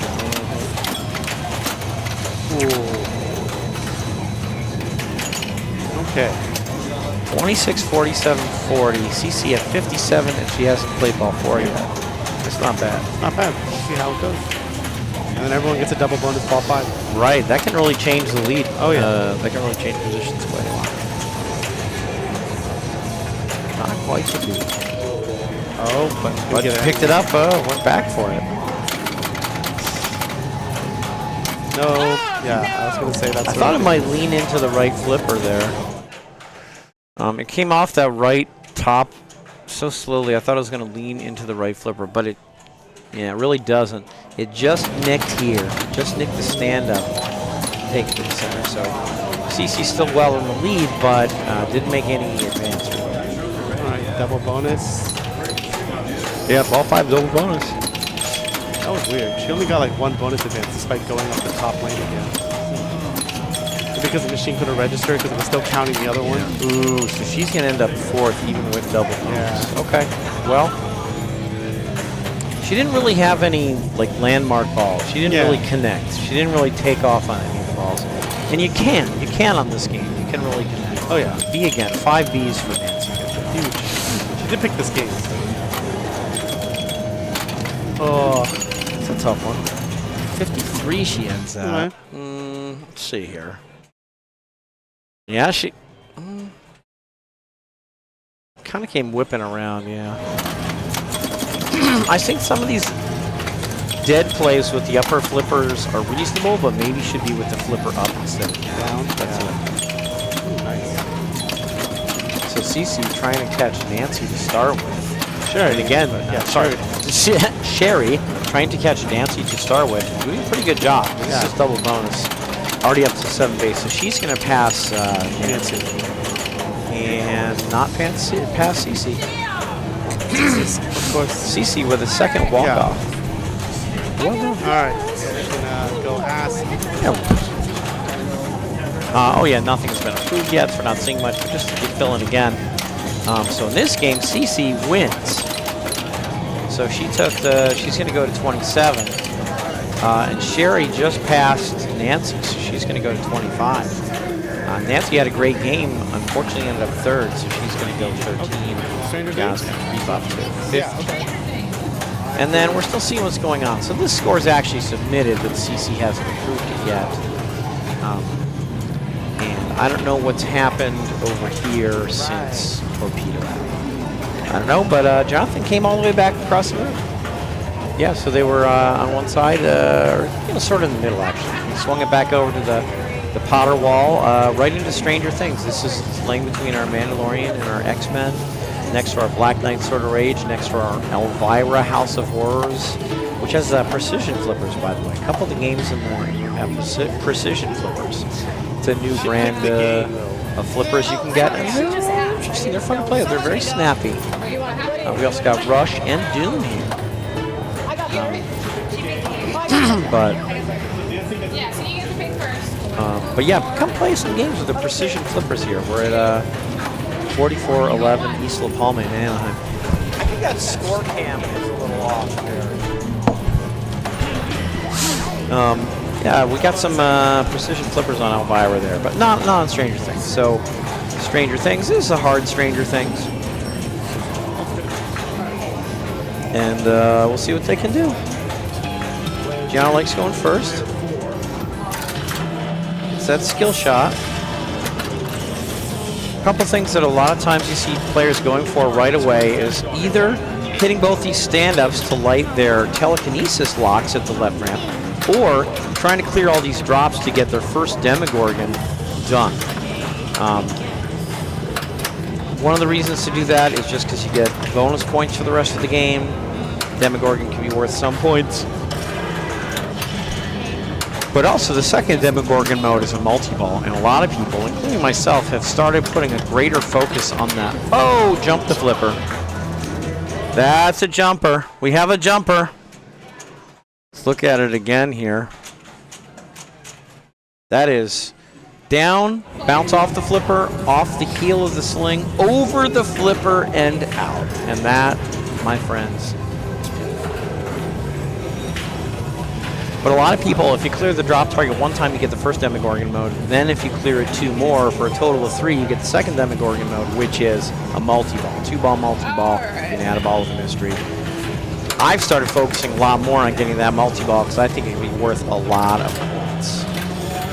Ooh. Okay. 26, 47, 40. CC at 57, and she hasn't played ball 4 yet. It's not bad. Not bad. We'll see how it goes. And then everyone gets a double bonus ball 5. Right, that can really change the lead. Oh, yeah. That can really change positions quite a lot. Not quite the lead. Oh, But picked it up, went back for it. No. Yeah, I was going to say that's I thought it might lean into the right flipper there. It came off that right top so slowly. I thought it was going to lean into the right flipper, but it really doesn't. It just nicked here. Just nicked the stand-up. Take it to the center. So CC's still well in the lead, but didn't make any advance. All right, double bonus. Yeah, ball 5 double bonus. That was weird. She only got like 1 bonus advance despite going up the top lane again. Because the machine couldn't register because it was still counting the other one. Ooh, so she's going to end up 4th even with double bonus. Yeah. Okay, well, she didn't really have any like landmark balls. She didn't really connect. She didn't really take off on any of the balls. And you can on this game. You can really connect. Oh yeah. B again, 5 Bs for Nancy. Huge. She did pick this game. Oh, it's a tough one. 53 she ends at. Right. Let's see here. Yeah, she kind of came whipping around, yeah. I think some of these dead plays with the upper flippers are reasonable, but maybe should be with the flipper up instead of down. That's it. Ooh, nice. So CC trying to catch Nancy to start with. Sure. And again, sorry, Sherry trying to catch Nancy to start with. Doing a pretty good job. This is double bonus. Already up to 7 base, so she's going to pass Nancy. And not pass CC. Of course. CC with a second walk-off. All right. Yeah, go ask. Oh yeah, nothing's been approved yet, so we're not seeing much. Just to fill in again. So in this game, CC wins. So she took she's going to go to 27. And Sherry just passed Nancy, so she's going to go to 25. Nancy had a great game. Unfortunately, ended up 3rd, so she's going to go 13. Guy's going to creep up to 50. Yeah, okay. And then we're still seeing what's going on. So this score is actually submitted, but CC hasn't approved it yet. And I don't know what's happened over here since Torpedo. I don't know, but Jonathan came all the way back across the room. Yeah, so they were on one side, or sort of in the middle, actually. He swung it back over to the Potter wall, right into Stranger Things. This is laying between our Mandalorian and our X-Men. Next to our Black Knight Sword of Rage, next to our Elvira House of Horrors, which has precision flippers, by the way. A couple of the games in there have precision flippers. It's a new brand of flippers you can get. And they're interesting. They're fun to play with. They're very snappy. We also got Rush and Doom here. But yeah, come play some games with the precision flippers here. We're at 4411 East La Palma in Anaheim. I think that score cam is a little off there. Yeah, we got some precision flippers on Elvira there, but not on Stranger Things. So, Stranger Things is a hard Stranger Things. And we'll see what they can do. Gianna likes going first. It's that skill shot. A couple things that a lot of times you see players going for right away is either hitting both these stand-ups to light their telekinesis locks at the left ramp, or trying to clear all these drops to get their first Demogorgon done. One of the reasons to do that is just because you get bonus points for the rest of the game. Demogorgon can be worth some points. But also, the second Demogorgon mode is a multi-ball, and a lot of people, including myself, have started putting a greater focus on that. Oh, jump the flipper. That's a jumper. We have a jumper. Let's look at it again here. That is down, bounce off the flipper, off the heel of the sling, over the flipper, and out. And that, my friends. But a lot of people, if you clear the drop target one time, you get the first Demogorgon mode. Then if you clear it 2 more, for a total of 3, you get the second Demogorgon mode, which is a multi-ball. 2-ball multi-ball. You can add a ball with a mystery. I've started focusing a lot more on getting that multi-ball because I think it can be worth a lot of points.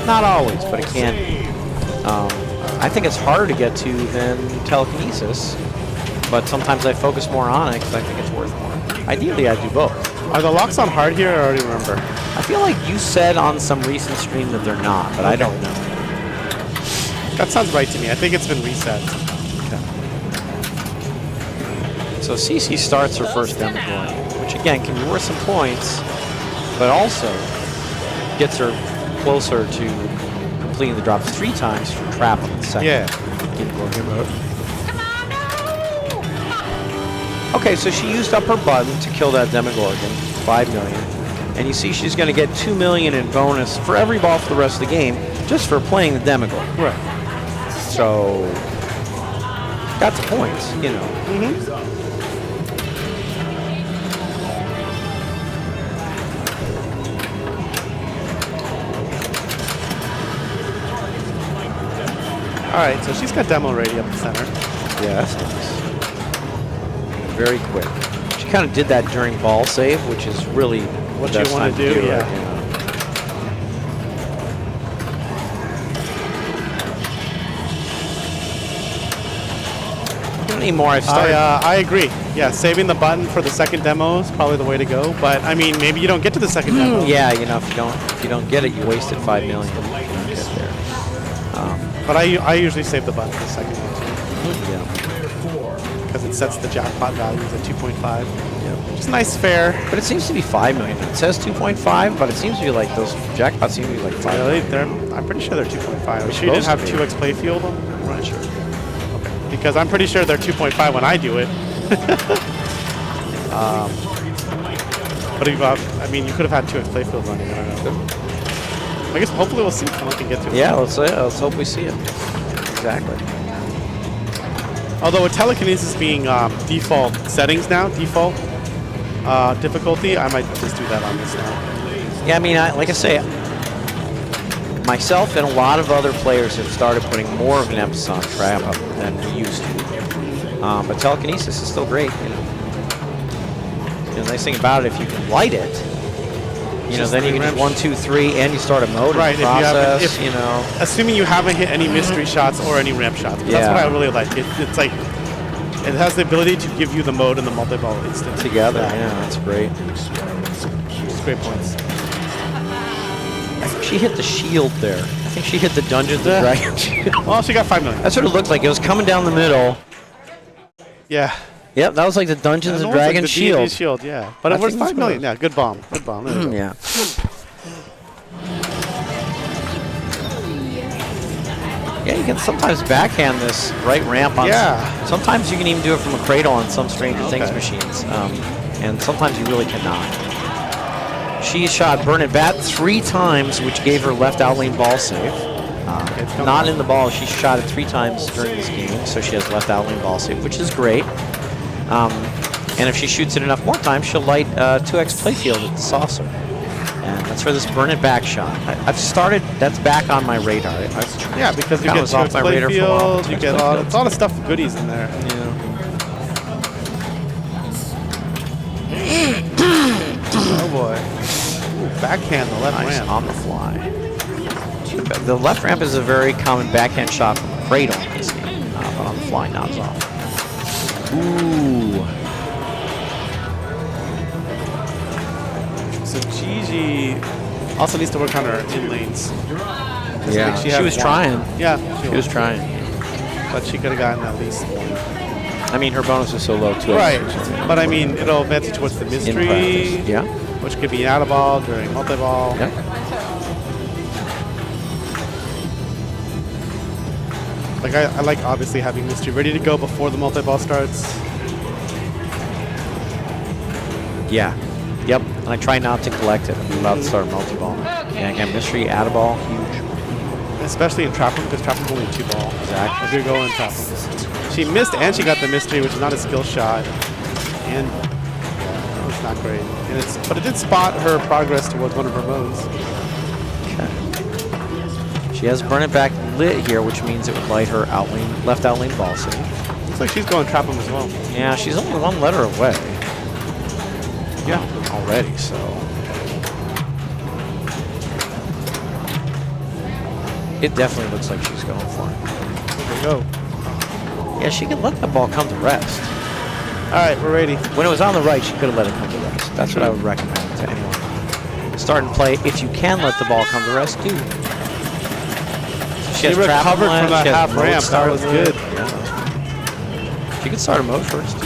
Not always, but it can be. I think it's harder to get to than telekinesis, but sometimes I focus more on it because I think it's worth more. Ideally, I do both. Are the locks on hard here? I already remember. I feel like you said on some recent stream that they're not, but I don't know. That sounds right to me. I think it's been reset. Okay. So CC starts her first Demogorgon, which again can be worth some points, but also gets her closer to completing the drops 3 times for trap on the second Demogorgon mode. Okay, so she used up her button to kill that Demogorgon, 5 million. And you see she's going to get 2 million in bonus for every ball for the rest of the game, just for playing the demigod. Right. So that's points, you know. All right, so she's got demo ready up the center. Yeah, that's nice. Very quick. She kind of did that during ball save, which is really What the you best wanna time do, to do yeah. it. You know. Anymore, I've started. I agree. Yeah, saving the button for the second demo is probably the way to go. But I mean, maybe you don't get to the second demo. Yeah, you know, if you don't get it, you wasted 5 million. If you don't get there. But I usually save the button for the second one Yeah. too, because it sets the jackpot values at 2.5. Which is nice, fair. But it seems to be 5 million. It says 2.5, but it seems to be like those jackpots seem to be like 5 Really? million. I'm pretty sure they're 2.5. They're She didn't have supposed to be. 2x playfield. I'm not sure. Okay. Because I'm pretty sure they're 2.5 when I do it. But if, I mean, you could have had 2x playfield running. I don't know. I guess hopefully we'll see if someone can get to it. Yeah, let's hope we see it. Exactly. Although with telekinesis being default settings now, default difficulty, I might just do that on this now. Yeah, I mean, like I say, myself and a lot of other players have started putting more of an emphasis on trap up than we used to. But telekinesis is still great. You know, the nice thing about it, if you can light it, you know, Just then you can three just 1, 2, 3, and you start a mode Right, in the if you haven't- process. if- You know, Assuming you haven't hit any mystery shots or any ramp shots. That's Yeah. what I really like. It's like, it has the ability to give you the mode and the multi-ball instantly. together. Yeah, that's great. It's great points. I think she hit the shield there. I think she hit the Dungeons and Dragons shield. Well, she got 5 million. That's what it looked like. It was coming down the middle. Yeah. Yep, that was like the Dungeons and Almost like Dragons the D&D shield. shield, yeah. But I it was think that's 5 what it million. was. Yeah, good bomb. Good bomb. There you go. Yeah. Yeah, you can sometimes backhand this right ramp on. Yeah. Sometimes you can even do it from a cradle on some Stranger Things Okay. machines, and sometimes you really cannot. She shot Burn It Bat 3 times, which gave her left out lane ball save. It's coming. Not in the ball. She shot it 3 times during this game, so she has left out lane ball save, which is great. And if she shoots it enough more times, she'll light 2x playfield at the saucer. And that's for this Burn It Back shot. I've started, that's back on my radar. Yeah, because you Kinda get was off 2x my radar for a while. playfield, you get it's a lot of stuff, goodies in there. Oh boy. Ooh, backhand the left Nice ramp. on the fly. The left ramp is a very common backhand shot from the cradle in this game, but on the fly knobs off. Ooh. So Gigi also needs to work on her in lanes. Yeah, She she had was one. trying. Yeah, She was trying. but she could have gotten at least one. I mean, her bonus is so low too. Right, but I mean, it'll advance you towards the In mystery, practice. Yeah. which could be out of ball during multi-ball. Yeah. Like I like obviously having mystery ready to go before the multi-ball starts. Yeah. Yep. And I try not to collect it. I'm about to start multi-ball. Yeah, again, mystery, add a ball, huge. Especially in Trap 'em, because Trap 'em's only 2 ball. Exactly. If you're going Trap 'em. She missed and she got the mystery, which is not a skill shot. And that was not great. And but it did spot her progress towards one of her modes. Okay. She has Burn It Back lit here, which means it would light her out lane, left out lane ball save. Looks like she's going Trap 'em as well. Yeah, she's only 1 letter away. Yeah. Already, so. It definitely looks like she's going for it. There we go. Yeah, she could let that ball come to rest. All right, we're ready. When it was on the right, she could have let it come to rest. That's what I would recommend to anyone. Start and play. If you can let the ball come to rest, do. She has trap recovered line, from that she has half mode ramp. That start was mode. good. Yeah. She could start a mode first.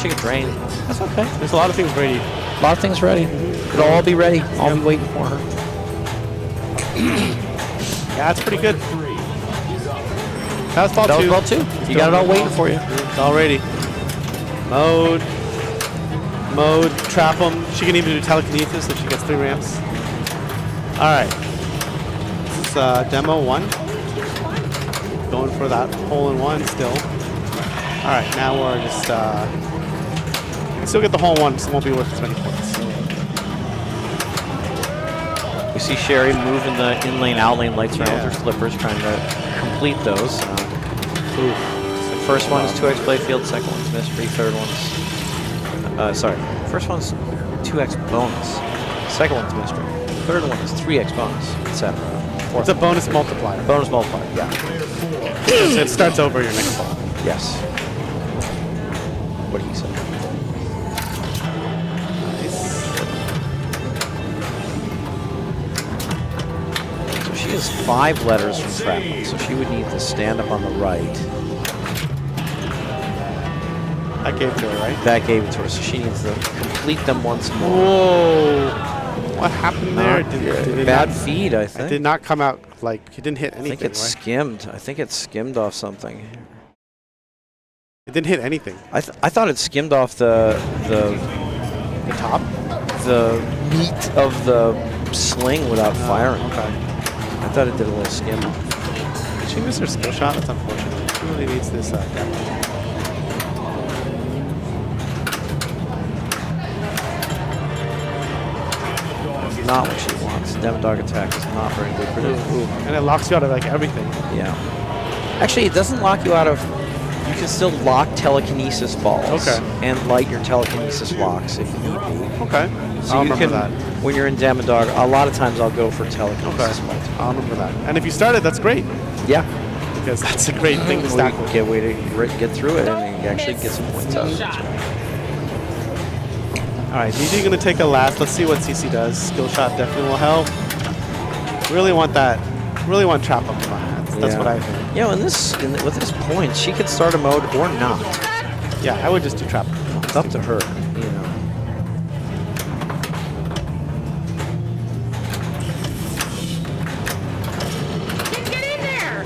She could drain. That's okay. There's a lot of things ready. A lot of things ready. It'll all be ready. I'll be waiting for her. Yeah, it's pretty good. That was ball That was 2. ball 2. You got it all waiting for you. It's all ready. Mode. Mode, trap them. She can even do telekinesis if she gets 3 ramps. Alright. This is demo 1. Going for that hole-in-one still. Alright, now we're just... still get the hole-in-one, so it won't be worth as many points. We see Sherry moving the in-lane, out-lane lights around with her flippers, trying to complete those. First one is 2x playfield, second one's mystery, third one's... sorry, first one's 2x bonus, second one's mystery, third one is 3x bonus, etc. It's a bonus multiplier. Bonus multiplier, yeah. It starts over your next ball. Yes. What he said. Nice. So she has 5 letters from Trapman, so she would need to stand up on the right. That gave it to her, right? That gave it to her, so she needs to complete them once more. Whoa! What happened there? Did bad feed, I think. It did not come out like he didn't hit anything. I think it right? skimmed. I think it skimmed off something. It didn't hit anything. I thought it skimmed off the top, the meat of the sling without firing. Okay. I thought it did a little skim. Did she miss her skill shot? That's unfortunate. She really needs this demo. Not what she wants. Demo dog attack is not very good for this. And it locks you out of like everything. Yeah. Actually, it doesn't lock you out of. You can still lock telekinesis balls. Okay. And light your telekinesis locks if you need be. Okay. So I'll you remember can, that. when you're in Demo Dog, a lot of times I'll go for telekinesis Okay. balls. I'll remember that. And if you start it, that's great Yeah. because that's a great thing to stack with. Get way to get through it and you actually get some points out of it. All right, DG gonna take a last. Let's see what CC does. Skill shot definitely will help. Really want that. Really want trap up in my hands. That's what I think. Yeah, with this point, she could start a mode or not. Yeah, I would just do trap. It's up to her, you know. Get in there!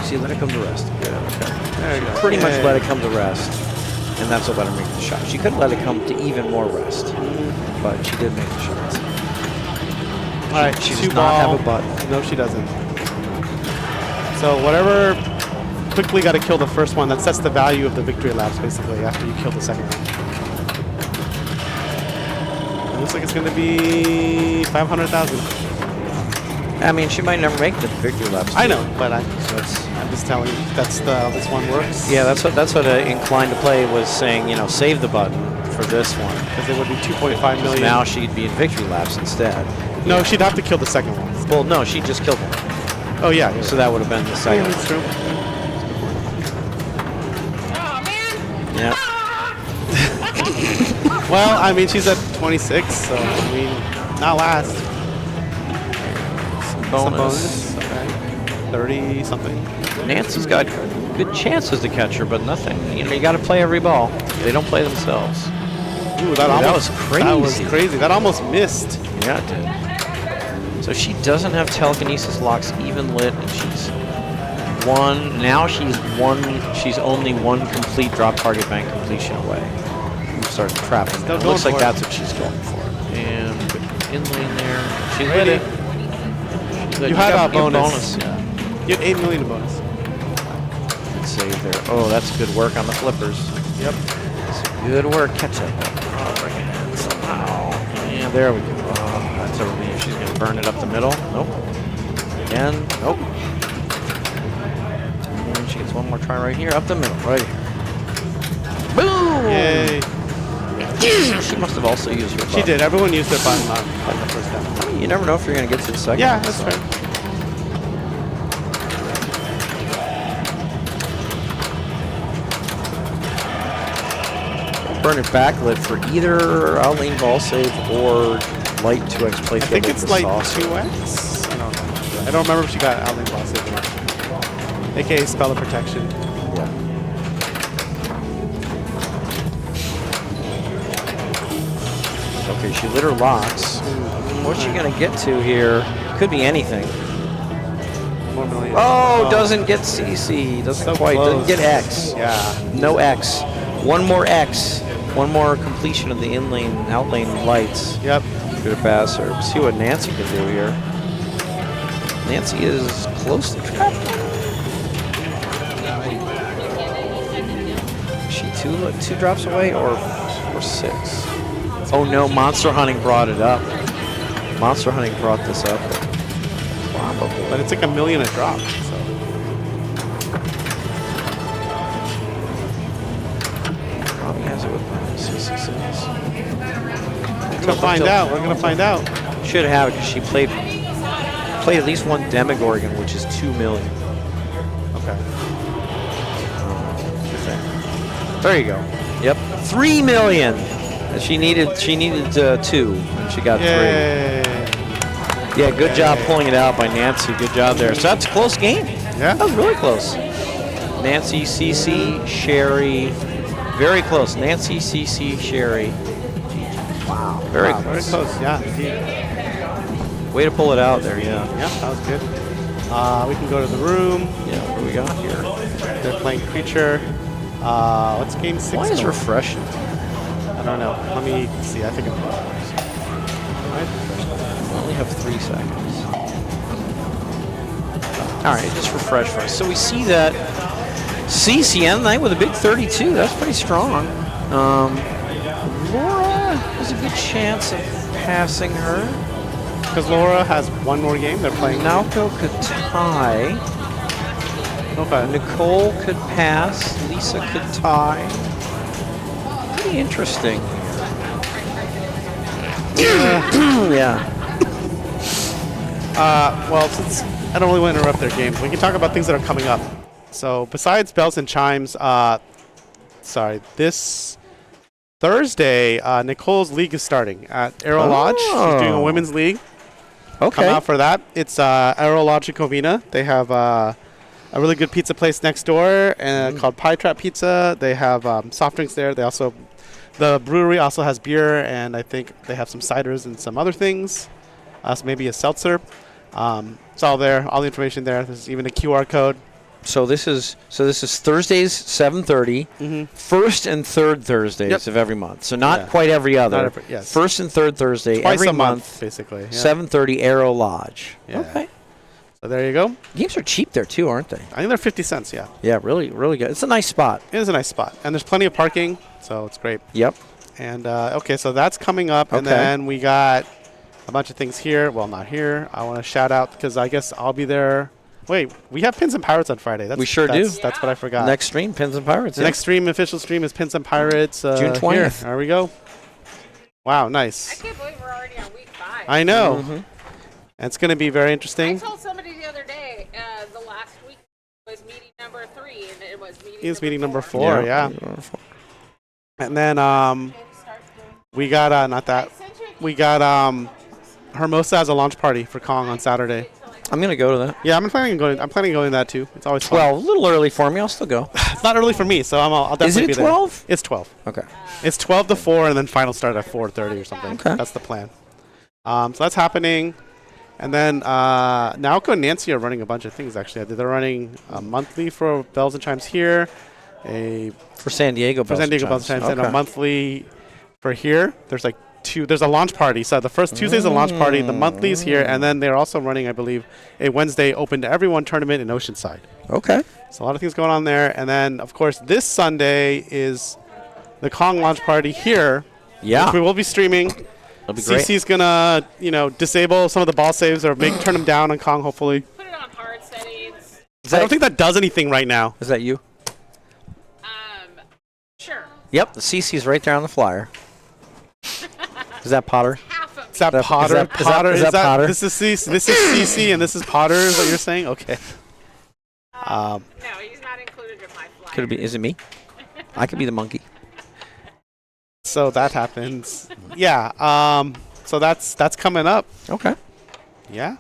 See, let it come to rest. Good, okay. There you go. Pretty much let it come to rest. And that's what let her make the shot. She could let it come to even more rest, but she did make the shots. All right, She does 2 not ball. have a button. No, she doesn't. So whatever, quickly got to kill the first one. That sets the value of the victory laps, basically, after you kill the second one. It looks like it's going to be 500,000. I mean, she might never make the victory laps. I know, but I'm That's, just telling you that's how this one works. yeah, that's what Inclined to Play was saying. You know, save the button for this one. Because it would be 2.5 million. Now she'd be in victory laps instead. No, she'd have to kill the second one. Well, no, she just killed one. Oh, yeah. So that would have been the yeah, second. that's true. Oh, man! Yeah. Well, I mean, she's at 26, so, I mean, not last. Bonus. Some bonus. Okay. 30-something. Nancy's got good chances to catch her, but nothing. You know, you got to play every ball. They don't play themselves. Ooh, that almost, was crazy. That was crazy. That almost missed. Yeah, it did. So she doesn't have telekinesis locks even lit, and she's one. Now she's only one complete drop target bank completion away. Starts trapping. Still It looks going like for it. that's what she's going for. And in lane there. She's Ready. ready. You had got a bonus. Yeah. You had 8 million in bonus. Good save there. Oh, that's good work on the flippers. Yep. That's good work. Catch up. Oh, bring it in somehow. And there we go. Oh, that's a relief. She's going to burn it up the middle. Nope. Again. Nope. And she gets one more try right here. Up the middle. Right here. Boom! Yay. She must have also used her button. She did. Everyone used their button on the first demo. You never know if you're going to get to the second. Yeah, one, that's so. fair. Burn it backlit for either out-lane ball save or light 2x play. I think it's like 2x. I don't know. I don't remember if she got outlane ball save or not. AKA spell of protection. Yeah. Okay, she lit her locks. What's she gonna get to here? Could be anything. 1 million. Oh, doesn't get CC. Doesn't So quite. close. Doesn't get X. Yeah. No X. One more X. One more completion of the in-lane, out-lane lights. Yep. Good pass her. See what Nancy can do here. Nancy is close to trap. Is she two drops away or 6? Oh no, Monster Hunting brought it up. Monster Hunting brought this up. Probably. But it's like $1 million a drop. So. Probably has it with CC6. We're gonna find out. We're gonna find out. Should have it because she played at least one Demogorgon, which is $2 million. Okay. There you go. Yep, $3 million. And she needed 2, and she got 3. Yeah, good job pulling it out by Nancy. Good job there. So that's a close game. Yeah. That was really close. Nancy, CC, Sherry. Very close. Nancy, CC, Sherry. Wow. Very close. Very close. Yeah. Indeed. Way to pull it out there, yeah. Yeah, that was good. We can go to the room. Yeah, what do we got here? They're playing Creature. What's game 6? Why is called? refreshing? I don't know. Let me see. I think I'm right. We only have 3 seconds. All right, just refresh for us. So we see that CCN night with a big 32. That's pretty strong. Laura has a good chance of passing her. Because Laura has one more game. They're playing now. Naoko could tie. Okay. Nicole could pass. Lisa could tie. Pretty interesting. Yeah. Well, since I don't really want to interrupt their games, we can talk about things that are coming up. So besides Bells and Chimes, this Thursday, Nicole's league is starting at Aero Lodge. She's doing a women's league. Okay. Come out for that. It's Aero Lodge in Covina. They have a really good pizza place next door called Pie Trap Pizza. They have soft drinks there. The brewery also has beer, and I think they have some ciders and some other things. So maybe a seltzer. It's all there. All the information there. There's even a QR code. So this is Thursdays 7:30, first and third Thursdays of every month. So not quite every other. Not every, yes. First and third Thursday Twice every a month, basically. Yeah. 7:30 Aero Lodge. Yeah. Okay. So there you go. Games are cheap there too, aren't they? I think they're 50 cents. Yeah. Yeah, really, really good. It's a nice spot. It is a nice spot, and there's plenty of parking, so it's great. Yep. And okay, so that's coming up, and Okay. then we got a bunch of things here. Well, not here. I want to shout out because I guess I'll be there. Wait, we have Pins and Pirates on Friday. We sure do. That's what I forgot. Next stream, Pins and Pirates. The next stream, official stream, is Pins and Pirates. June 20th. There we go. Wow, I nice. can't believe we're already on week 5. I know. Mm-hmm. And it's going to be very I interesting. told somebody the other day the last week was meeting number 3, and it was meeting number 4, yeah. And then we got we got Hermosa as a launch party for Kong on Saturday. I'm gonna go to that. Yeah, I'm planning on going to that too. It's always fun. 12, a little early for me. I'll still go. It's not early for me, so I'll definitely Is it be there. 12? It's 12. Okay. It's 12 to 4, and then final start at 4:30 or something. Okay. That's the plan. So that's happening. And then Naoko and Nancy are running a bunch of things, actually. They're running a monthly for Bells and Chimes here, For San Diego Bells and Bells and Chimes, and Okay. a monthly for here. There's like 2. There's a launch party. So the first Tuesday is a launch party. The monthly is here, and then they're also running, I believe, a Wednesday open to everyone tournament in Oceanside. Okay. So a lot of things going on there. And then, of course, this Sunday is the Kong launch party here. Yeah. Which we will be streaming. That'll be great. CC's gonna, disable some of the ball saves or turn them down on Kong, hopefully. Put it on hard settings. I don't think that does anything right now. Is that you? Sure. Yep. The CC's right there on the flyer. Is that Potter? Half of Is that Is that- Potter? is that- is that Potter? This is CC and this is Potter. Is what you're saying? Okay. No, he's not included in my flyer. Could it be? Is it me? I could be the monkey. So that happens. Yeah. So that's coming up. Okay. Yeah.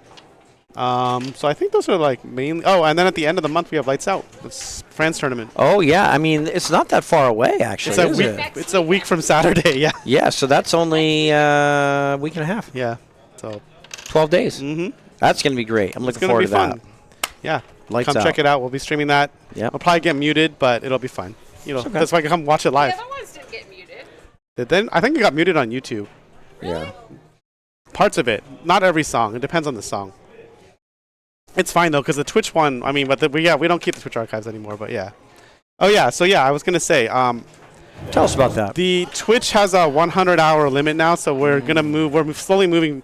So I think those are like mainly. Oh, and then at the end of the month we have Lights Out. It's France tournament. Oh yeah. I mean, it's not that far away actually. It's a is week. it? It's a week from Saturday. Yeah. Yeah. So that's only a week and a half. Yeah. So. 12 days. Mm-hmm. That's gonna be great. I'm It's looking gonna forward be to fun. that. Yeah. Lights Come Out. check it out. We'll be streaming that. Yep. We'll probably get muted, but it'll be fun. Okay. That's why I can come watch it The live. other ones didn't get muted. Then I think it got muted on YouTube. Yeah. Parts of it, not every song. It depends on the song. It's fine though, because the Twitch one. I mean, but we don't keep the Twitch archives anymore. But yeah. Oh yeah. So yeah, I was gonna say. Tell us about that. The Twitch has a 100-hour limit now, so we're gonna move. We're slowly moving.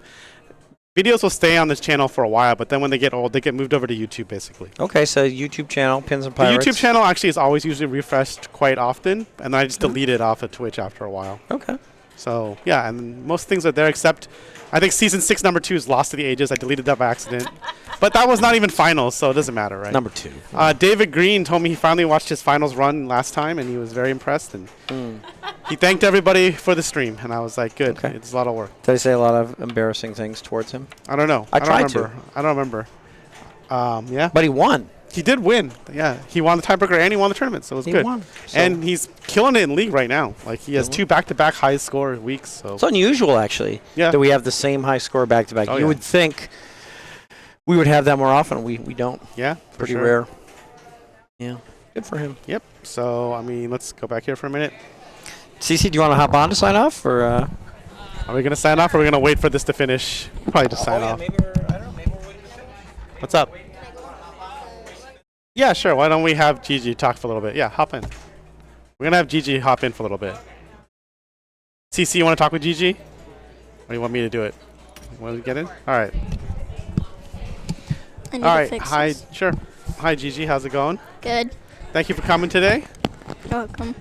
Videos will stay on this channel for a while, but then when they get old, they get moved over to YouTube, basically. Okay, so YouTube channel, Pins and Pirates. The YouTube channel actually is always usually refreshed quite often, and then I just delete it off of Twitch after a while. Okay. So yeah, and most things are there except I think season 6 number 2 is Lost to the Ages. I deleted that by accident, but that was not even finals, so it doesn't matter, right? Number 2. David Green told me he finally watched his finals run last time, and he was very impressed, and he thanked everybody for the stream, and I was like, good, Okay. it's a lot of work. Did I say a lot of embarrassing things towards him? I don't know. I don't tried remember. I don't remember. Yeah, But he won. he did win. Yeah, he won the tiebreaker and he won the tournament, so it was He good. won. So- And he's killing it in league right now. Like he has 2 back-to-back high score weeks. So It's unusual, actually, Yeah. that we have the same high score back-to-back. Oh, You yeah. would think we would have that more often. We don't. yeah, for Pretty sure. rare. Yeah. Good for him. Yep. So I mean, let's go back here for a minute. CC, do you want to hop on to sign off? Or, Are we gonna sign off, or are we gonna wait for this to finish? Probably just sign off. maybe we're, I don't know, maybe we're waiting to finish. What's up? Yeah, sure. Why don't we have Gigi talk for a little bit? Yeah, hop in. We're gonna have Gigi hop in for a little bit. CC, you want to talk with Gigi? Or do you want me to do it? Want to get in? All right. I need All to right. fix Hi, this. sure. Hi, Gigi. How's it going? Good. Thank you for coming today. You're welcome.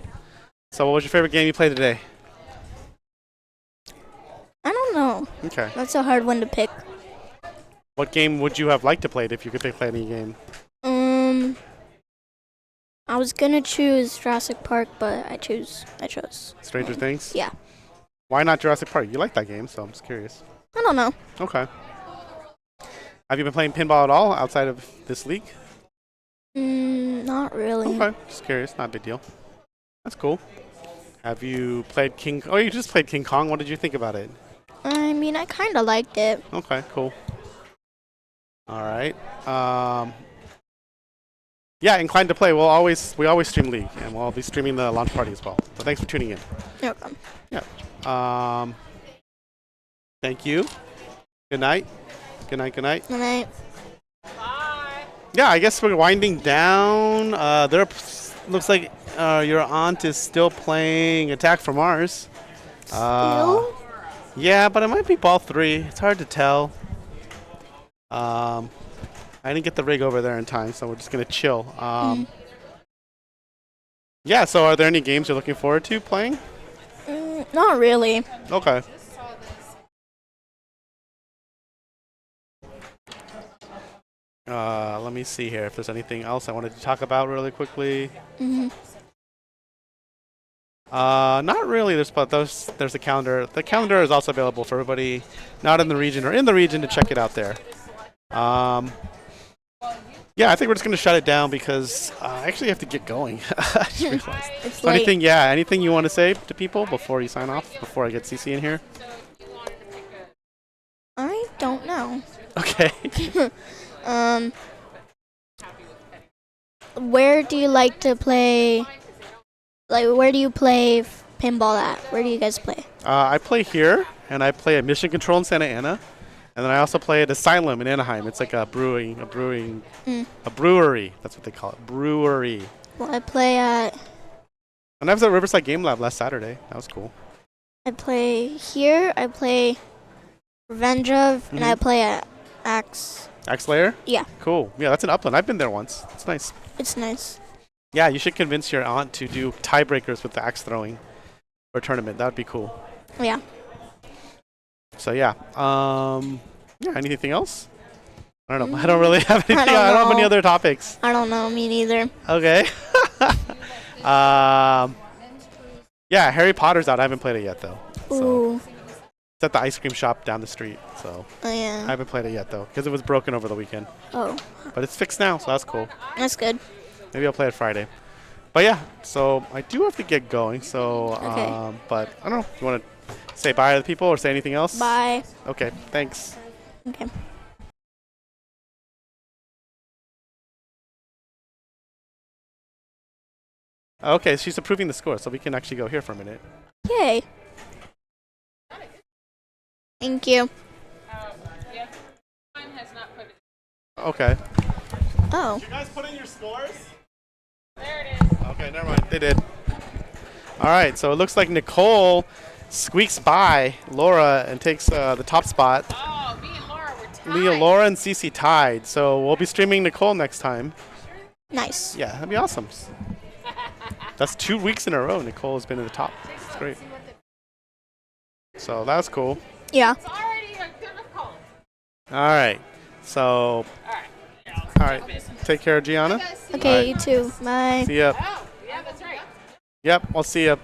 So, what was your favorite game you played today? I don't know. Okay. That's a hard one to pick. What game would you have liked to play if you could play any game? I was gonna choose Jurassic Park, but I chose. Stranger Things? Yeah. Why not Jurassic Park? You like that game, so I'm just curious. I don't know. Okay. Have you been playing pinball at all outside of this league? Not really. Okay, just curious. Not a big deal. That's cool. Have you played King? Oh, you just played King Kong. What did you think about it? I mean, I kind of liked it. Okay, cool. All right. Yeah, inclined to play. We always stream League, and we'll be streaming the launch party as well. So thanks for tuning in. You're welcome. Thank you. Good night. Good night. Good night. Good night. Bye. Yeah, I guess we're winding down. Looks like your aunt is still playing Attack from Mars. Still? Yeah, but it might be ball 3. It's hard to tell. I didn't get the rig over there in time, so we're just gonna chill. Yeah. So, are there any games you're looking forward to playing? Not really. Okay. Let me see here if there's anything else I wanted to talk about really quickly. Not really. There's a calendar. The calendar is also available for everybody not in the region or in the region to check it out there. Yeah, I think we're just gonna shut it down because I actually have to get going. I just realized. It's So late. anything you want to say to people before you sign off? Before I get CC in here? I don't know. Okay. Where do you like to play? Like, where do you play pinball at? Where do you guys play? I play here, and I play at Mission Control in Santa Ana, and then I also play at Asylum in Anaheim. It's like a brewery. That's what they call it, brewery. Well, I play at. And I was at Riverside Game Lab last Saturday. That was cool. I play here. I play Revenge of, and I play at Axe. Axe Lair? Yeah, Cool. Yeah, that's in Upland. I've been there once. It's nice. it's nice. Yeah, you should convince your aunt to do tiebreakers with the axe throwing for a tournament. That would be cool. Yeah. So yeah. Yeah. Anything else? I don't know. I don't really have anything. I don't have any know. other topics. I don't know. Me neither. Okay. Yeah, Harry Potter's out. I haven't played it yet though. So Ooh. it's at the ice cream shop down the street. So Oh I yeah. haven't played it yet though because it was broken over the weekend. Oh, But it's fixed now, so that's cool. that's good. Maybe I'll play it Friday. But yeah, so I do have to get going. So, Okay. but I don't know. You want to say bye to the people or say anything else? Bye. Okay. Thanks. Okay. Okay, she's approving the score, so we can actually go here for a minute. Yay. Thank you. Yeah. Mine has not put it. Okay. Oh. You guys put in your scores? There it is. Okay, never mind. They did. All right, so it looks like Nicole squeaks by Laura and takes the top spot. Oh, me and Laura were tied. Laura and Cece tied, so we'll be streaming Nicole next time. Nice. Yeah, that'd be awesome. That's 2 weeks in a row Nicole has been in the top. That's great. So that's cool. Yeah. It's already a good call. All right, so all right, take care, Gianna. Okay, Alright. you too. Bye. See ya. Oh, yeah, that's right. Yep, I'll see ya.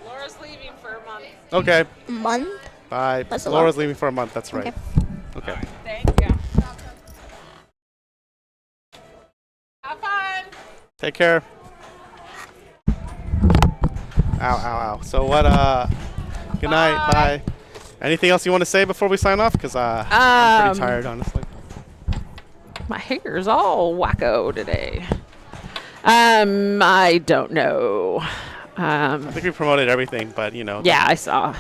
Laura's leaving for a month. Okay, Month? bye. That's a Laura's lot. leaving for a month. That's right. Okay. Okay. Thank you. Have fun. Take care. Ow, ow, ow. So what? Good night. Bye. Anything else you want to say before we sign off? Because I'm pretty tired, honestly. My hair's all wacko today. I don't know. I think we promoted everything, but you know. Yeah, I saw.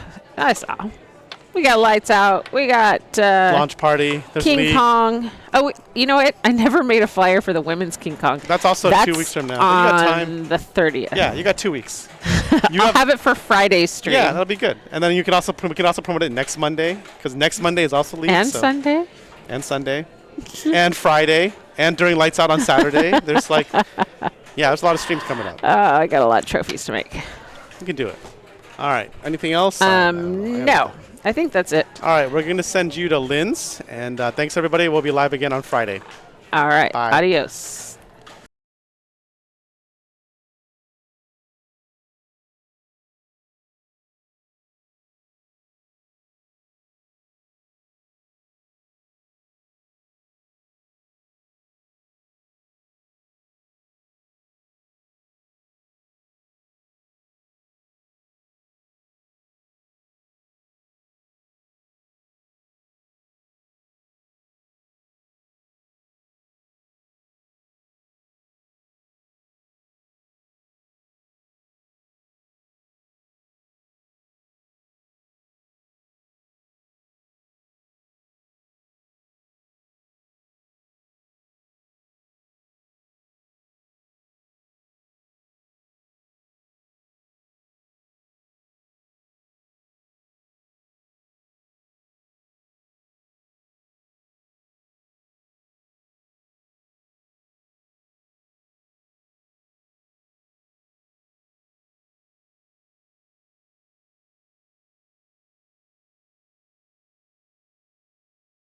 We got lights out. We got Launch party. There's King League. Kong. Oh, you know what? I never made a flyer for the women's King Kong. That's also 2 weeks from now. But you got time. On the 30th. Yeah, you got 2 weeks. You I'll have it for Friday's stream. Yeah, that'll be good. And then you can also we can also promote it next Monday because next Monday is also League. And so. Sunday. And Sunday. And Friday. And during Lights Out on Saturday. There's like, yeah, there's a lot of streams coming up. I got a lot of trophies to make. You can do it. All right. Anything else? No. I think that's it. All right. We're going to send you to Lynn's. And thanks, everybody. We'll be live again on Friday. All right. Bye. Adios.